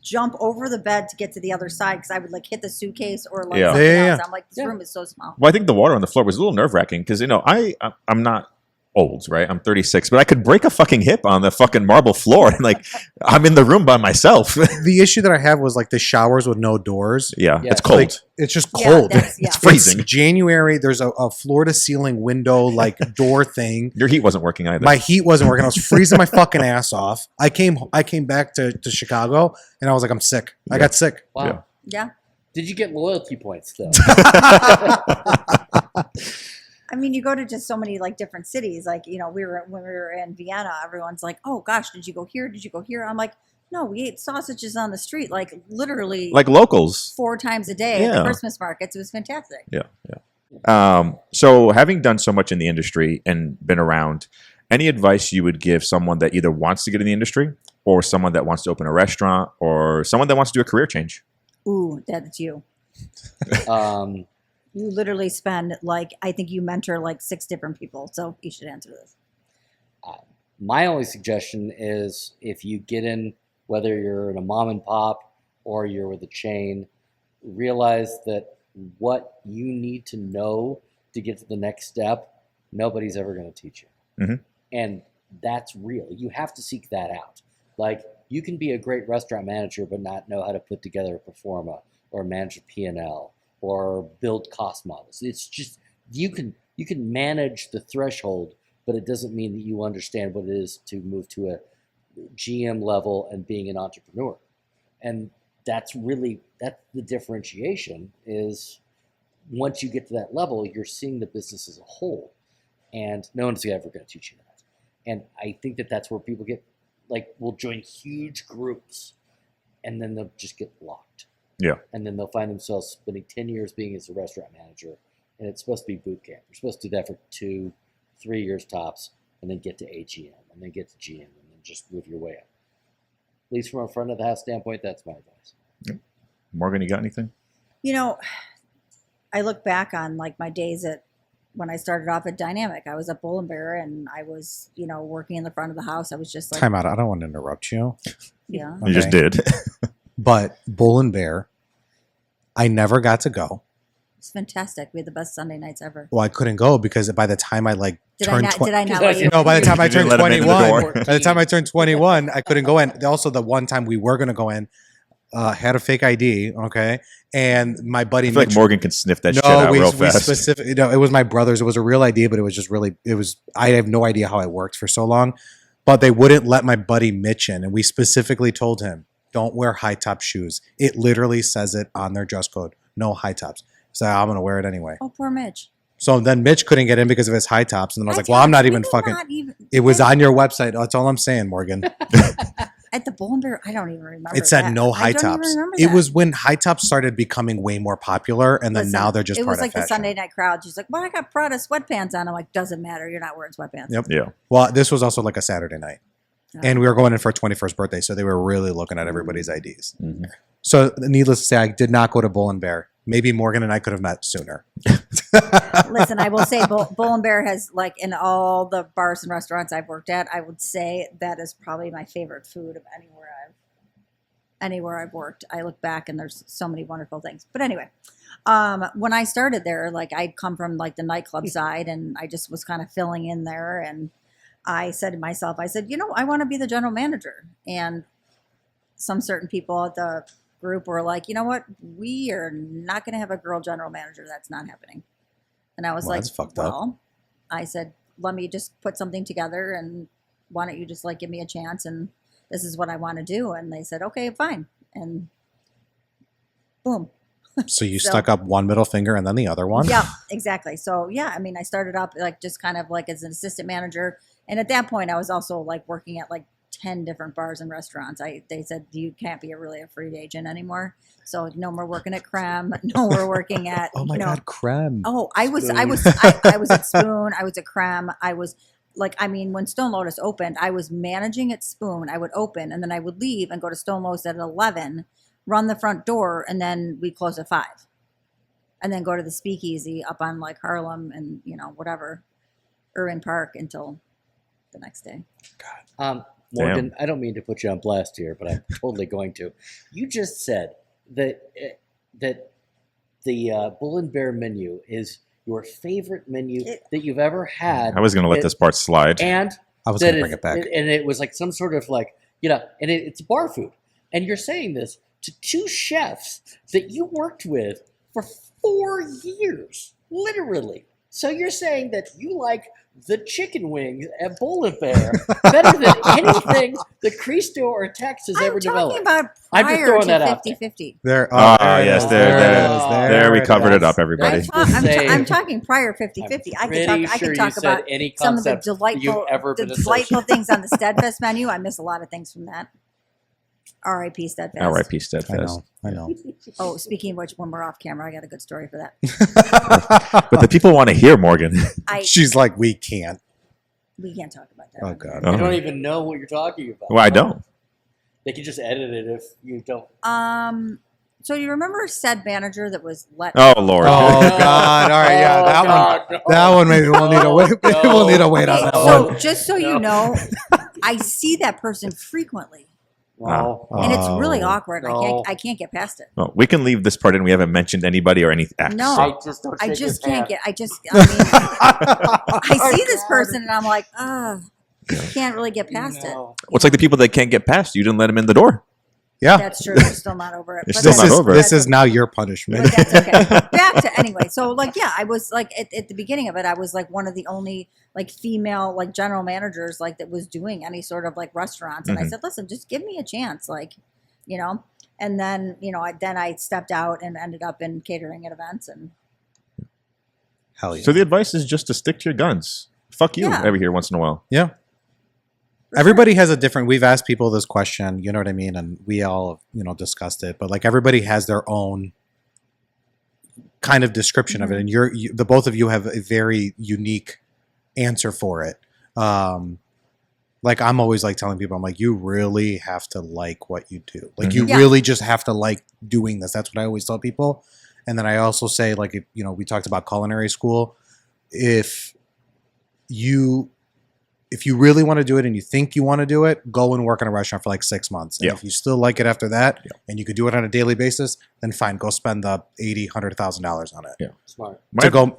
Speaker 3: jump over the bed to get to the other side because I would like hit the suitcase or like
Speaker 1: Yeah.
Speaker 3: something
Speaker 2: Yeah.
Speaker 3: else. I'm like, this room is so small.
Speaker 1: Well, I think the water on the floor was a little nerve wracking because I'm not old, right? I'm 36, but I could break a fucking hip on the fucking marble floor, and like, I'm in the room by myself.
Speaker 2: The issue that I have was like the showers with no doors.
Speaker 1: Yeah,
Speaker 4: Yeah.
Speaker 1: it's cold.
Speaker 2: Like, it's just
Speaker 3: Yeah,
Speaker 2: cold.
Speaker 3: that's- yeah.
Speaker 1: It's freezing.
Speaker 2: It's January. There's a floor to ceiling window like door thing.
Speaker 1: Your heat wasn't working either.
Speaker 2: My heat wasn't working. I was freezing my fucking ass off. I came back to Chicago and I was like, I'm sick. I got sick.
Speaker 4: Wow.
Speaker 1: Yeah.
Speaker 3: Yeah.
Speaker 4: Did you get loyalty points though?
Speaker 3: I mean, you go to just so many like different cities. Like, when we were in Vienna, everyone's like, "Oh gosh, did you go here? Did you go here?" I'm like, "No, we ate sausages on the street, like literally
Speaker 1: like locals.
Speaker 3: 4 times a day at
Speaker 1: Yeah.
Speaker 3: the Christmas markets. It was fantastic."
Speaker 1: Yeah. So having done so much in the industry and been around, any advice you would give someone that either wants to get in the industry or someone that wants to open a restaurant or someone that wants to do a career change?
Speaker 3: Ooh, that's you.
Speaker 4: Um,
Speaker 3: You literally spend I think you mentor 6 different people, so you should answer this.
Speaker 4: my only suggestion is if you get in, whether you're in a mom and pop or you're with a chain, realize that what you need to know to get to the next step, nobody's ever going to teach you.
Speaker 1: Mhm.
Speaker 4: And that's real. You have to seek that out. Like, you can be a great restaurant manager but not know how to put together a pro forma or manage a P&L or build cost models. It's just you can manage the threshold, but it doesn't mean that you understand what it is to move to a GM level and being an entrepreneur. And that's the differentiation is once you get to that level, you're seeing the business as a whole, and no one's ever going to teach you that. And I think that that's where people get will join huge groups, and then they'll just get locked.
Speaker 1: Yeah.
Speaker 4: And then they'll find themselves spending 10 years being as a restaurant manager, and it's supposed to be boot camp. You're supposed to do that for 2-3 years tops, and then get to AGM, and then get to GM, and then just move your way up. At least from a front of the house standpoint, that's my advice.
Speaker 1: Morgan, you got anything?
Speaker 3: I look back on my days when I started off at Dynamic. I was at Bull and Bear, and I was, working in the front of the house. I was just
Speaker 2: Time out. I don't want to interrupt you,
Speaker 3: yeah.
Speaker 1: You just did.
Speaker 2: but Bull and Bear, I never got to go.
Speaker 3: It's fantastic. We had the best Sunday nights ever.
Speaker 2: Well, I couldn't go because by the time I turned 20,
Speaker 3: Did I not let you?
Speaker 2: no, by the time I
Speaker 1: You didn't
Speaker 2: turned
Speaker 1: let him in the
Speaker 2: 21,
Speaker 1: door.
Speaker 2: by the time I turned 21, I couldn't go in. Also, the one time we were going to go in, had a fake ID, okay, and my buddy
Speaker 1: I feel like
Speaker 2: Mitch.
Speaker 1: Morgan can sniff that shit out real fast.
Speaker 2: Specifically, it was my brother's. It was a real ID, but it was just really. It was. I have no idea how it worked for so long, but they wouldn't let my buddy Mitch in, and we specifically told him, "Don't wear high top shoes." It literally says it on their dress code: no high tops. So I'm gonna wear it anyway.
Speaker 3: Oh, poor Mitch.
Speaker 2: So then Mitch couldn't get in because of his high tops, and then I was like,
Speaker 3: High
Speaker 2: "Well, I'm not
Speaker 3: tops,
Speaker 2: even
Speaker 3: we did
Speaker 2: fucking."
Speaker 3: not even-
Speaker 2: It was on your website. That's all I'm saying, Morgan.
Speaker 3: At the Bull and Bear. I don't even remember.
Speaker 2: It said
Speaker 3: that.
Speaker 2: no
Speaker 3: I
Speaker 2: high
Speaker 3: don't even
Speaker 2: tops.
Speaker 3: remember
Speaker 2: It
Speaker 3: that.
Speaker 2: was when high tops started becoming way more popular, and then
Speaker 3: Listen,
Speaker 2: now they're just
Speaker 3: It
Speaker 2: part
Speaker 3: was like
Speaker 2: of
Speaker 3: the
Speaker 2: fashion.
Speaker 3: Sunday night crowd. She's like, "Well, I got Prada sweatpants on." I'm like, "Doesn't matter. You're not wearing sweatpants."
Speaker 2: Yep.
Speaker 1: Yeah.
Speaker 2: Well, this was also like a Saturday night,
Speaker 3: Oh.
Speaker 2: and we were going in for a 21st birthday, so they were really looking at everybody's IDs.
Speaker 1: Mhm.
Speaker 2: So, needless to say, I did not go to Bull and Bear. Maybe Morgan and I could have met sooner.
Speaker 3: Listen, I will say Bull and Bear has in all the bars and restaurants I've worked at, I would say that is probably my favorite food of anywhere I've worked. I look back and there's so many wonderful things. But anyway, when I started there, I'd come from the nightclub side, and I just was kind of filling in there. And I said to myself, I want to be the general manager. And some certain people at the group were like, you know what? We are not going to have a girl general manager. That's not happening. And I was
Speaker 2: Well,
Speaker 3: like,
Speaker 2: that's fucked up.
Speaker 3: well, I said, let me just put something together, and why don't you just give me a chance, and this is what I want to do. And they said, okay, fine. And boom.
Speaker 2: So you
Speaker 3: So-
Speaker 2: stuck up one middle finger and then the other one?
Speaker 3: Yeah, exactly. So yeah, I mean, I started up just kind of as an assistant manager. And at that point I was also working at 10 different bars and restaurants. They said, you can't be really a free agent anymore. So no more working at Creme. No more working at,
Speaker 2: Oh my God, creme.
Speaker 3: Oh, I was
Speaker 4: Spoon.
Speaker 3: I was at Spoon. I was at Creme. I was when Stone Lotus opened, I was managing at Spoon. I would open, and then I would leave and go to Stone Lotus at 11, run the front door, and then we close at 5, and then go to the Speakeasy up on Harlem and whatever, Irving Park until the next day.
Speaker 4: Morgan, I don't mean to put you on blast here, but I'm totally going to. You just said that the Bull and Bear menu is your favorite menu that you've ever had.
Speaker 1: I was going to let this part slide.
Speaker 4: And
Speaker 2: I was
Speaker 4: that
Speaker 2: going to bring it back.
Speaker 4: and it was some sort of and it's bar food. And you're saying this to 2 chefs that you worked with for 4 years, literally. So you're saying that you like the chicken wings at Bull and Bear better than anything that Christo or Tex has ever
Speaker 3: I'm
Speaker 4: developed.
Speaker 3: talking about
Speaker 4: I'm just
Speaker 3: prior
Speaker 4: throwing
Speaker 3: to
Speaker 4: that out
Speaker 3: 50-50.
Speaker 2: There.
Speaker 1: Yes, there we
Speaker 2: it
Speaker 1: covered
Speaker 2: is.
Speaker 1: it up, everybody.
Speaker 4: Just saying.
Speaker 3: I'm talking prior 50-50. I could talk about
Speaker 4: any
Speaker 3: some of the
Speaker 4: concept that you've
Speaker 3: delightful,
Speaker 4: ever
Speaker 3: the
Speaker 4: been
Speaker 3: delightful
Speaker 4: associated.
Speaker 3: things on the Steadfast menu. I miss a lot of things from that. R.I.P. Steadfast.
Speaker 1: R.I.P.
Speaker 2: I
Speaker 1: Steadfast.
Speaker 2: know.
Speaker 3: Oh, speaking of which, when we're off camera, I got a good story for that.
Speaker 1: But the people want to hear Morgan.
Speaker 2: She's like, we can't.
Speaker 3: We can't talk about that.
Speaker 2: Oh God.
Speaker 4: I don't even know what you're talking about.
Speaker 1: Well, I don't.
Speaker 4: They can just edit it if you don't.
Speaker 3: So you remember said manager that was let?
Speaker 1: Oh Lord.
Speaker 2: Oh God! All right, yeah, that one.
Speaker 4: no.
Speaker 2: That one maybe we'll need to wait. Maybe we'll need to wait on
Speaker 3: Okay,
Speaker 2: that
Speaker 3: so
Speaker 2: one.
Speaker 3: just so you know, I see that person frequently,
Speaker 4: No.
Speaker 3: and it's really
Speaker 2: Oh.
Speaker 3: awkward.
Speaker 4: No.
Speaker 3: I can't get past it.
Speaker 1: Well, we can leave this part in. We haven't mentioned anybody or any acts.
Speaker 3: No.
Speaker 1: so-
Speaker 4: I just don't.
Speaker 3: I
Speaker 4: shake
Speaker 3: just
Speaker 4: his
Speaker 3: can't
Speaker 4: hand.
Speaker 3: get. I see this person, and I'm like, can't really get past it.
Speaker 4: No.
Speaker 1: Well, it's like the people that can't get past. You didn't let them in the door.
Speaker 2: Yeah,
Speaker 3: That's true. They're still not over it.
Speaker 1: They're
Speaker 3: But
Speaker 1: still
Speaker 2: this
Speaker 1: not
Speaker 2: is
Speaker 1: over it.
Speaker 2: this is now your punishment.
Speaker 3: But that's okay. Back to anyway. So like, yeah, I was like at the beginning of it, I was like one of the only like female like general managers like that was doing any sort of like restaurants, and I
Speaker 1: Mhm.
Speaker 3: said, listen, just give me a chance, like, you know. And then I stepped out and ended up in catering at events, and
Speaker 2: Hell yeah.
Speaker 1: So the advice is just to stick to your guns. Fuck you
Speaker 3: Yeah.
Speaker 1: every here once in a while.
Speaker 2: Yeah.
Speaker 3: for
Speaker 2: Everybody has a different. We've asked people this question, you know what I mean, and we all discussed it. But like everybody has their own kind of description of it, and the both of you have a very unique answer for it. Like I'm always like telling people, I'm like, you really have to like what you do. Like you
Speaker 3: Yeah.
Speaker 2: really just have to like doing this. That's what I always tell people. And then I also say, like, if, we talked about culinary school. If you really want to do it and you think you want to do it, go and work in a restaurant for like 6 months. And
Speaker 1: Yeah.
Speaker 2: if you still like it after that,
Speaker 1: Yeah.
Speaker 2: and you could do it on a daily basis, then fine, go spend the $80,000-$100,000 on it
Speaker 1: Yeah.
Speaker 4: Smart.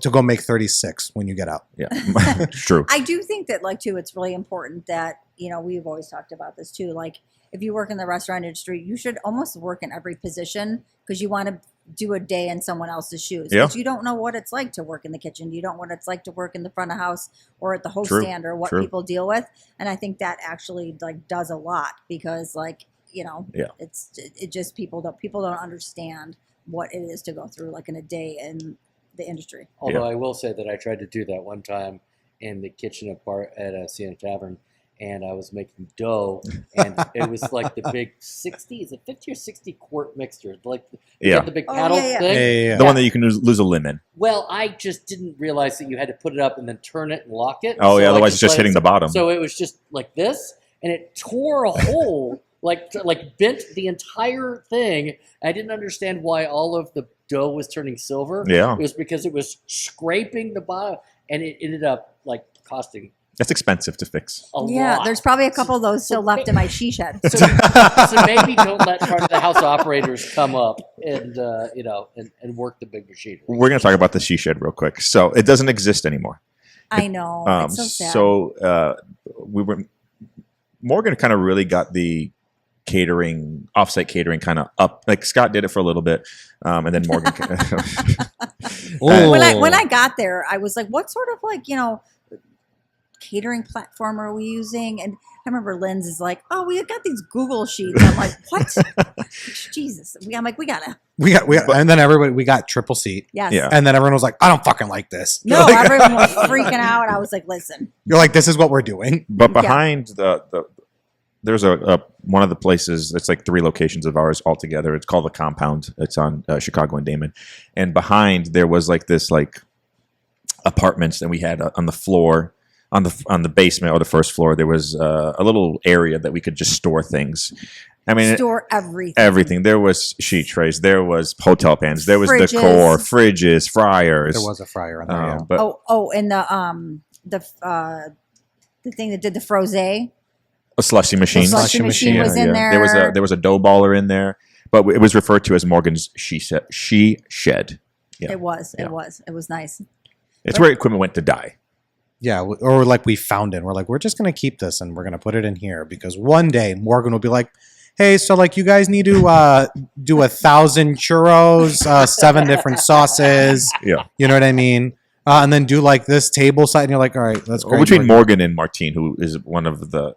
Speaker 2: to go make 36 when you get out.
Speaker 1: Yeah, it's true.
Speaker 3: I do think that, like, too, it's really important that, we've always talked about this too. Like, if you work in the restaurant industry, you should almost work in every position because you want to do a day in someone else's shoes.
Speaker 1: Yeah.
Speaker 3: Because you don't know what it's like to work in the kitchen. You don't know what it's like to work in the front of house or at the host
Speaker 1: True,
Speaker 3: stand or what
Speaker 1: true.
Speaker 3: people deal with. And I think that actually like does a lot because like,
Speaker 1: Yeah.
Speaker 3: it just people don't understand what it is to go through like in a day in the industry.
Speaker 4: Although I will say that I tried to do that one time in the kitchen at a Siena Tavern, and I was making dough, and it was like the big 60, is it 50 or 60 quart mixture? Like
Speaker 1: Yeah.
Speaker 4: the big
Speaker 3: Oh,
Speaker 4: paddle
Speaker 3: yeah, yeah.
Speaker 4: thing.
Speaker 1: The one that you can lose a limb in.
Speaker 4: Well, I just didn't realize that you had to put it up and then turn it and lock it.
Speaker 1: Oh, yeah,
Speaker 4: I
Speaker 1: otherwise it's just
Speaker 4: let
Speaker 1: hitting
Speaker 4: it-
Speaker 1: the bottom.
Speaker 4: So it was just like this, and it tore a hole, like bent the entire thing. I didn't understand why all of the dough was turning silver.
Speaker 1: Yeah.
Speaker 4: It was because it was scraping the bottom, and it ended up like costing
Speaker 1: That's expensive to fix.
Speaker 4: a
Speaker 3: Yeah,
Speaker 4: lot.
Speaker 3: there's probably a couple of those still
Speaker 4: So-
Speaker 3: left in my she shed.
Speaker 4: So maybe don't let front of the house operators come up and and work the big machinery.
Speaker 1: We're going to talk about the she shed real quick. So it doesn't exist anymore.
Speaker 3: I know. It's so sad.
Speaker 1: Morgan kind of really got the catering, offsite catering kind of up. Like Scott did it for a little bit. And then Morgan.
Speaker 3: when I got there, I was like, what sort of like, catering platform are we using? And I remember Lynn's is like, oh, we got these Google sheets. I'm like, what? Jesus. I'm like, we got,
Speaker 2: and then we got triple seat.
Speaker 3: yes.
Speaker 1: Yeah.
Speaker 2: And then everyone was like, I don't fucking like this.
Speaker 3: No,
Speaker 2: You're like,
Speaker 3: everyone was freaking out. I was like, listen.
Speaker 2: you're like, this is what we're doing.
Speaker 1: But behind there's a one of the places, it's like 3 locations of ours all together. It's called The Compound. It's on Chicago and Damon. And behind there was like this like apartments that we had on the floor, on the basement or the first floor. There was a little area that we could just store things. I mean,
Speaker 3: Store everything.
Speaker 1: everything. There was sheet trays. There was hotel pans. There was
Speaker 3: Fridges.
Speaker 1: decor, fridges, fryers.
Speaker 2: There was a fryer on there. Yeah.
Speaker 1: But
Speaker 3: And the thing that did the froze.
Speaker 1: a slushy machine.
Speaker 3: The slushy machine was in there.
Speaker 1: There was a dough baller in there, but it was referred to as Morgan's she shed. Yeah.
Speaker 3: It was nice.
Speaker 1: It's where equipment went to die.
Speaker 2: Yeah, or like we found it. We're like, we're just going to keep this and we're going to put it in here because one day Morgan will be like, hey, so like you guys need to do 1,000 churros, 7 different sauces.
Speaker 1: Yeah.
Speaker 2: You know what I mean? and then do like this table side, and you're like, all right, that's
Speaker 1: Or
Speaker 2: great.
Speaker 1: between Morgan and Martine, who is one of the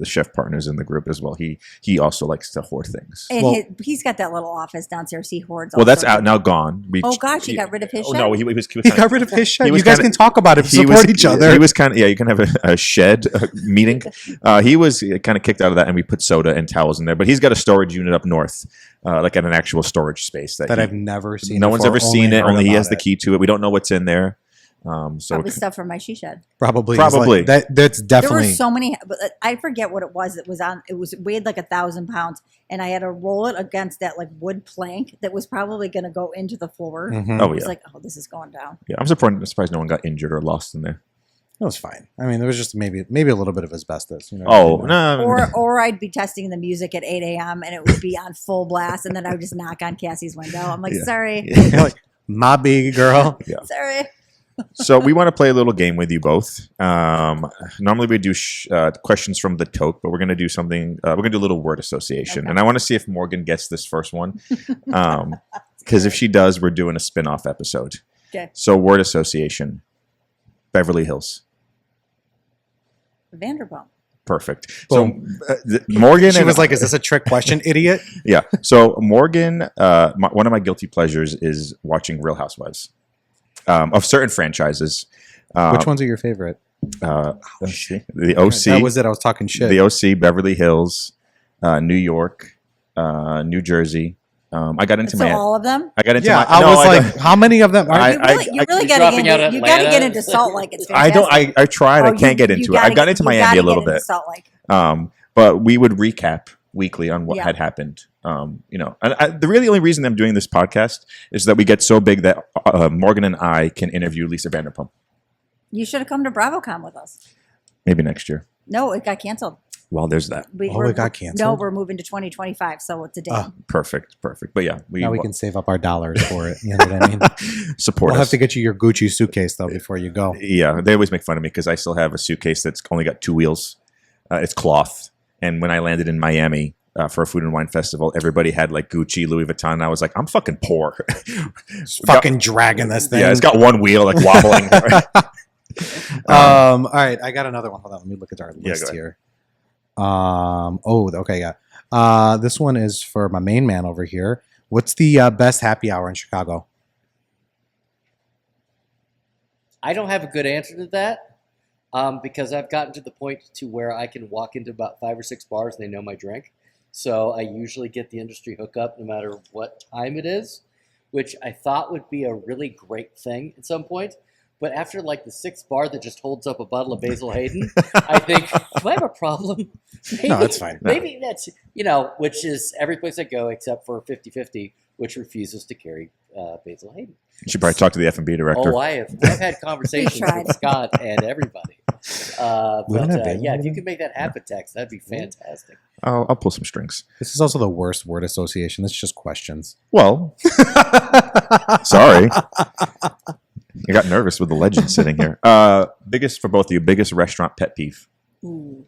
Speaker 1: chef partners in the group as well. He also likes to hoard things.
Speaker 3: And
Speaker 2: Well-
Speaker 3: he's got that little office downstairs. He hoards.
Speaker 1: Well,
Speaker 3: all
Speaker 1: that's
Speaker 3: sorts
Speaker 1: out
Speaker 3: of-
Speaker 1: now, gone.
Speaker 3: Oh gosh, he got rid of his
Speaker 1: Oh
Speaker 3: shed?
Speaker 1: no, he was
Speaker 2: He got rid of his shed.
Speaker 1: He was
Speaker 2: You guys
Speaker 1: kinda-
Speaker 2: can talk about it. Support each other.
Speaker 1: He was kind of, yeah, you can have a shed meeting. He was kind of kicked out of that, and we put soda and towels in there. But he's got a storage unit up north, like at an actual storage space
Speaker 2: that
Speaker 1: he-
Speaker 2: I've never seen.
Speaker 1: no one's
Speaker 2: before,
Speaker 1: ever seen it.
Speaker 2: heard
Speaker 1: Only he
Speaker 2: about
Speaker 1: has the
Speaker 2: it.
Speaker 1: key to it. We don't know what's in there. So
Speaker 3: Probably stuff from my she shed.
Speaker 2: Probably.
Speaker 1: Probably.
Speaker 2: It's like, that's
Speaker 3: There were
Speaker 2: definitely.
Speaker 3: so many, but I forget what it was. It was on. It was weighed like 1,000 pounds, and I had to roll it against that like wood plank that was probably going to go into the floor.
Speaker 2: Mhm.
Speaker 1: Oh
Speaker 3: I was
Speaker 1: yeah,
Speaker 3: like, oh, this is going down.
Speaker 1: yeah. I'm surprised no one got injured or lost in there.
Speaker 2: It was fine. I mean, there was just maybe a little bit of asbestos. You know,
Speaker 1: Oh no,
Speaker 3: Or I'd be testing the music at 8 a.m. and it would be on full blast, and then I would just knock on Cassie's window. I'm like,
Speaker 1: Yeah.
Speaker 3: sorry,
Speaker 2: You're like, my big girl.
Speaker 3: sorry.
Speaker 1: So we want to play a little game with you both. Normally we do questions from the tote, but we're going to do something. We're going to do a little word association,
Speaker 3: Okay.
Speaker 1: and I want to see if Morgan gets this first one. Because if she does, we're doing a spin-off episode.
Speaker 3: Okay.
Speaker 1: So word association, Beverly Hills.
Speaker 3: Vanderpump.
Speaker 1: Perfect. So
Speaker 2: Boom.
Speaker 1: Morgan
Speaker 2: She
Speaker 1: and
Speaker 2: was like, "Is this a trick question, idiot?"
Speaker 1: yeah. So Morgan, one of my guilty pleasures is watching Real Housewives of certain franchises.
Speaker 2: Which ones are your favorite?
Speaker 1: Let's see. The OC.
Speaker 2: That was it. I was talking shit.
Speaker 1: The OC, Beverly Hills, New York, New Jersey. I got into
Speaker 3: So
Speaker 1: my.
Speaker 3: all of them.
Speaker 1: I got into
Speaker 2: yeah,
Speaker 1: my.
Speaker 2: I
Speaker 1: no,
Speaker 2: was
Speaker 1: I
Speaker 2: like,
Speaker 1: don't-
Speaker 2: how many of them are
Speaker 1: I-
Speaker 3: You really
Speaker 1: you're
Speaker 3: got to
Speaker 4: dropping
Speaker 3: get
Speaker 4: out
Speaker 3: into. You got to get
Speaker 4: Atlanta?
Speaker 3: into Salt Lake. It's
Speaker 1: I
Speaker 3: fantastic.
Speaker 1: don't. I tried. I
Speaker 3: Oh,
Speaker 1: can't get
Speaker 3: you
Speaker 1: into it.
Speaker 3: gotta
Speaker 1: I got into
Speaker 3: you
Speaker 1: Miami
Speaker 3: gotta
Speaker 1: a little
Speaker 3: get into
Speaker 1: bit.
Speaker 3: Salt Lake.
Speaker 1: But we would recap weekly on what
Speaker 3: Yeah.
Speaker 1: had happened. And the really only reason I'm doing this podcast is that we get so big that Morgan and I can interview Lisa Vanderpump.
Speaker 3: You should have come to BravoCon with us.
Speaker 1: Maybe next year.
Speaker 3: No, it got canceled.
Speaker 1: Well, there's that.
Speaker 2: it got canceled?
Speaker 3: No, we're moving to 2025, so it's a day.
Speaker 1: Perfect. But yeah,
Speaker 2: now we can save up our dollars for it. You know what I mean?
Speaker 1: support
Speaker 2: We'll
Speaker 1: us.
Speaker 2: have to get you your Gucci suitcase though before you go.
Speaker 1: Yeah, they always make fun of me because I still have a suitcase that's only got 2 wheels. It's cloth. And when I landed in Miami for a food and wine festival, everybody had like Gucci, Louis Vuitton. And I was like, I'm fucking poor.
Speaker 2: Fucking dragging this thing.
Speaker 1: Yeah, it's got 1 wheel like wobbling.
Speaker 2: All right, I got another one. Hold on, let me look at our
Speaker 1: Yeah,
Speaker 2: list
Speaker 1: go ahead.
Speaker 2: here. Okay, yeah. This one is for my main man over here. What's the best happy hour in Chicago?
Speaker 4: I don't have a good answer to that because I've gotten to the point to where I can walk into about 5 or 6 bars and they know my drink. So I usually get the industry hookup no matter what time it is, which I thought would be a really great thing at some point. But after like the 6th bar that just holds up a bottle of Basil Hayden, I think, do I have a problem? Maybe,
Speaker 2: No, that's fine.
Speaker 4: Maybe that's, which is every place I go except for 50/50, which refuses to carry Basil Hayden.
Speaker 1: You should probably talk to the F&B director.
Speaker 4: Oh, I've had conversations
Speaker 3: tried.
Speaker 4: with Scott and everybody.
Speaker 2: Wouldn't that be-
Speaker 4: Yeah, if you could make that happen, Tex, that'd be fantastic.
Speaker 1: I'll pull some strings.
Speaker 2: This is also the worst word association. It's just questions.
Speaker 1: Well, sorry. I got nervous with the legend sitting here. Biggest for both of you, biggest restaurant pet peeve
Speaker 3: Ooh.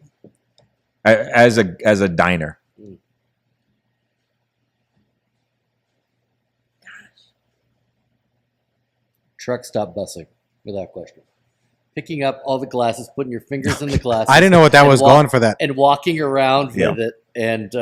Speaker 1: as a diner.
Speaker 4: Truck stop busing, without question. Picking up all the glasses, putting your fingers in the glasses.
Speaker 2: I didn't know what that
Speaker 4: and
Speaker 2: was going for that.
Speaker 4: And walking around
Speaker 1: Yeah.
Speaker 4: with it, and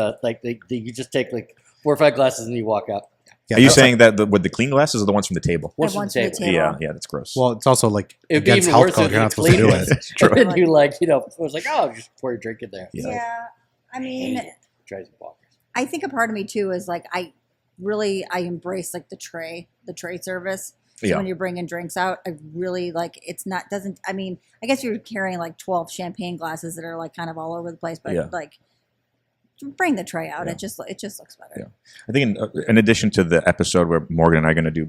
Speaker 4: you just take like 4 or 5 glasses and you walk out.
Speaker 2: Yeah,
Speaker 1: Are you
Speaker 2: that's
Speaker 1: saying that with the clean glasses or the ones from the table?
Speaker 4: One's
Speaker 3: ones
Speaker 4: from
Speaker 3: from
Speaker 4: the
Speaker 3: the
Speaker 4: table.
Speaker 3: table.
Speaker 1: Yeah, that's gross.
Speaker 2: Well, it's also like
Speaker 4: It'd be
Speaker 2: against
Speaker 4: even
Speaker 2: health
Speaker 4: worse
Speaker 2: code.
Speaker 4: if
Speaker 2: You're
Speaker 4: you
Speaker 2: not supposed to do
Speaker 4: clean
Speaker 2: it.
Speaker 1: It's true.
Speaker 4: And then you it was like, oh, just pour your drink in there.
Speaker 1: Yeah.
Speaker 3: Yeah. I mean,
Speaker 4: It drives me bonkers.
Speaker 3: I think a part of me too is like I embrace like the tray service. So
Speaker 1: Yeah.
Speaker 3: when you're bringing drinks out, I really like I guess you're carrying like 12 champagne glasses that are like kind of all over the place, but
Speaker 1: Yeah.
Speaker 3: like bring the tray out.
Speaker 1: Yeah.
Speaker 3: It just looks better.
Speaker 1: Yeah. I think in addition to the episode where Morgan and I are going to do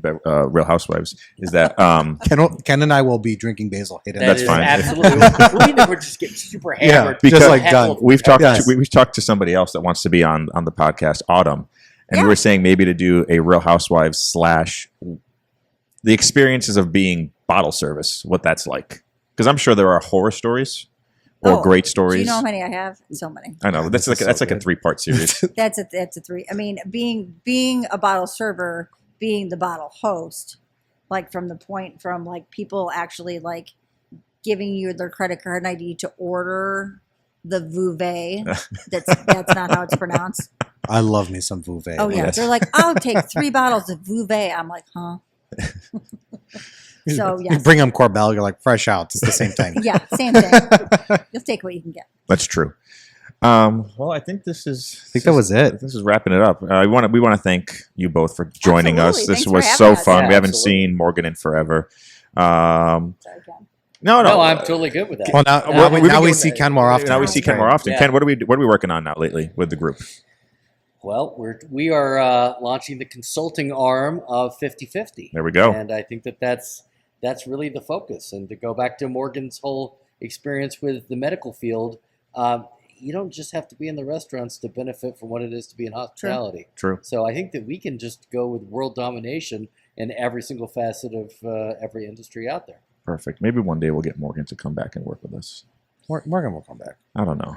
Speaker 1: Real Housewives, is that
Speaker 2: Ken and I will be drinking Basil Hayden.
Speaker 1: That's
Speaker 4: That is
Speaker 1: fine.
Speaker 4: Absolutely. We're just getting super hammered.
Speaker 2: just
Speaker 1: because
Speaker 2: like done.
Speaker 1: we've talked
Speaker 2: Yes.
Speaker 1: we've talked to somebody else that wants to be on the podcast, Autumn, and
Speaker 3: Yeah.
Speaker 1: we were saying maybe to do a Real Housewives / the experiences of being bottle service, what that's like, because I'm sure there are horror stories or
Speaker 3: Oh,
Speaker 1: great
Speaker 3: Do
Speaker 1: stories.
Speaker 3: you know how many I have? So many.
Speaker 1: I know that's
Speaker 2: This is
Speaker 1: like
Speaker 2: so
Speaker 1: a
Speaker 2: good.
Speaker 1: 3-part series.
Speaker 3: That's a 3. I mean, being a bottle server, being the bottle host, like from the point from like people actually like giving you their credit card ID to order the Vouvet. That's not how it's pronounced.
Speaker 2: I love me some Vouvet.
Speaker 3: Oh yeah,
Speaker 1: Yes.
Speaker 3: they're like, I'll take 3 bottles of Vouvet. I'm like, huh? So
Speaker 2: You
Speaker 3: yes,
Speaker 2: bring them Corbel, you're like, fresh out. It's the same thing.
Speaker 3: yeah, same thing. You'll take what you can get.
Speaker 1: That's true. Well, I think this is.
Speaker 2: I think that was it.
Speaker 1: This is wrapping it up. We want to thank you both for joining
Speaker 3: Absolutely.
Speaker 1: us. This
Speaker 3: Thanks for
Speaker 1: was
Speaker 3: having
Speaker 1: so
Speaker 3: us.
Speaker 1: fun.
Speaker 4: Yeah,
Speaker 1: We haven't
Speaker 4: absolutely.
Speaker 1: seen Morgan in forever.
Speaker 3: Sorry, Ken.
Speaker 1: No,
Speaker 4: No, I'm totally good with that.
Speaker 2: Well, now,
Speaker 1: Well,
Speaker 2: now,
Speaker 1: we've
Speaker 2: now
Speaker 1: been
Speaker 2: we
Speaker 1: doing
Speaker 2: see
Speaker 1: that.
Speaker 2: Ken more often.
Speaker 1: Now we
Speaker 2: which
Speaker 1: see
Speaker 2: is
Speaker 1: Ken
Speaker 2: great.
Speaker 1: more often.
Speaker 4: Yeah.
Speaker 1: Ken, what are we working on now lately with the group?
Speaker 4: Well, we are launching the consulting arm of 50/50.
Speaker 1: There we go.
Speaker 4: And I think that's really the focus. And to go back to Morgan's whole experience with the medical field, you don't just have to be in the restaurants to benefit from what it is to be in hospitality.
Speaker 1: True.
Speaker 4: So I think that we can just go with world domination in every single facet of every industry out there.
Speaker 1: Perfect. Maybe one day we'll get Morgan to come back and work with us.
Speaker 2: Morgan will come back.
Speaker 1: I don't know.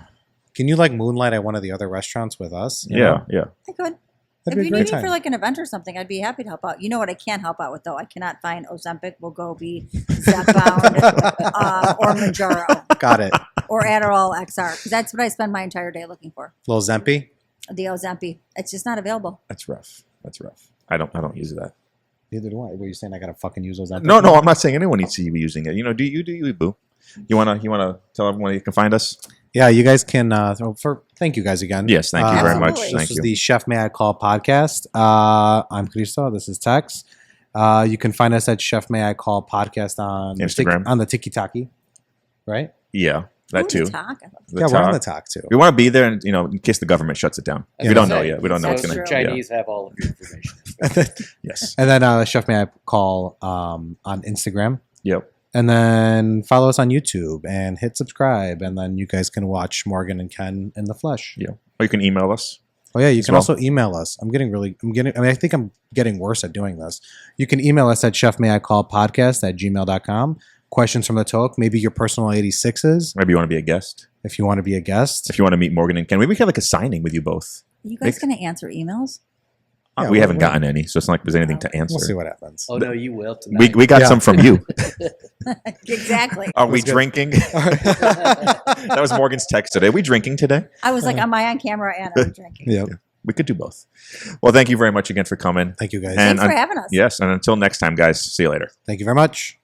Speaker 2: Can you like moonlight at one of the other restaurants with us? You
Speaker 1: Yeah,
Speaker 2: know?
Speaker 1: yeah.
Speaker 3: I could.
Speaker 2: That'd
Speaker 3: If
Speaker 2: be
Speaker 3: you
Speaker 2: a
Speaker 3: need
Speaker 2: great
Speaker 3: me for
Speaker 2: time.
Speaker 3: like an event or something, I'd be happy to help out. You know what I can't help out with though? I cannot find Ozempic, Wegovy, Zepbound, or Manjaro,
Speaker 2: Got it.
Speaker 3: or Adderall XR, because that's what I spend my entire day looking for.
Speaker 2: Little Zempi.
Speaker 3: The Ozempic. It's just not available.
Speaker 1: That's rough. That's rough. I don't use that.
Speaker 2: Neither do I. Were you saying I gotta fucking use Ozempic?
Speaker 1: No, I'm not saying anyone needs to be using it. You know, do you, boo? You wanna tell everyone where you can find us?
Speaker 2: Yeah, you guys can. Thank you guys again.
Speaker 1: Yes, thank you very much.
Speaker 3: Absolutely.
Speaker 1: Thank
Speaker 2: This is
Speaker 1: you.
Speaker 2: the Chef May I Call podcast. I'm Christo. This is Tex. You can find us at Chef May I Call podcast on
Speaker 1: Instagram.
Speaker 2: on the Tiki Taki, right?
Speaker 1: Yeah, that
Speaker 3: Ooh,
Speaker 1: too.
Speaker 3: the talk.
Speaker 1: The
Speaker 2: Yeah, we're on
Speaker 1: talk.
Speaker 2: the talk too.
Speaker 1: We want to be there, and in case the government shuts it down.
Speaker 4: I
Speaker 1: We don't
Speaker 4: was
Speaker 1: know
Speaker 4: gonna
Speaker 1: yet. We don't know
Speaker 4: say,
Speaker 1: what's
Speaker 4: so
Speaker 1: going
Speaker 4: the
Speaker 1: to. Yeah.
Speaker 4: Chinese have all of your information.
Speaker 1: Yes.
Speaker 2: And then Chef May I Call on Instagram.
Speaker 1: Yep.
Speaker 2: And then follow us on YouTube and hit subscribe. And then you guys can watch Morgan and Ken in the flesh.
Speaker 1: Yeah. Or you can email us.
Speaker 2: Oh yeah, you
Speaker 1: As
Speaker 2: can
Speaker 1: well.
Speaker 2: also email us. I think I'm getting worse at doing this. You can email us at chefmayicallpodcast@gmail.com. Questions from the talk, maybe your personal 86s,
Speaker 1: Maybe you want to be a guest.
Speaker 2: if you want to be a guest.
Speaker 1: If you want to meet Morgan and Ken, maybe we can have like a signing with you both.
Speaker 3: You guys going to answer emails?
Speaker 2: Yeah,
Speaker 1: We haven't
Speaker 2: we'll-
Speaker 1: gotten any, so it's not like there's anything to answer.
Speaker 2: We'll see what happens.
Speaker 4: Oh, no, you will tonight.
Speaker 1: We got
Speaker 2: Yeah.
Speaker 1: some from you.
Speaker 3: Exactly.
Speaker 1: Are we
Speaker 2: was good.
Speaker 1: drinking? That was Morgan's text today. Are we drinking today?
Speaker 3: I was like, am I on camera and I'm drinking?
Speaker 2: Yep.
Speaker 1: We could do both. Well, thank you very much again for coming.
Speaker 2: Thank you guys.
Speaker 1: And
Speaker 3: Thanks for having us.
Speaker 1: Yes, and until next time, guys. See you later.
Speaker 2: Thank you very much.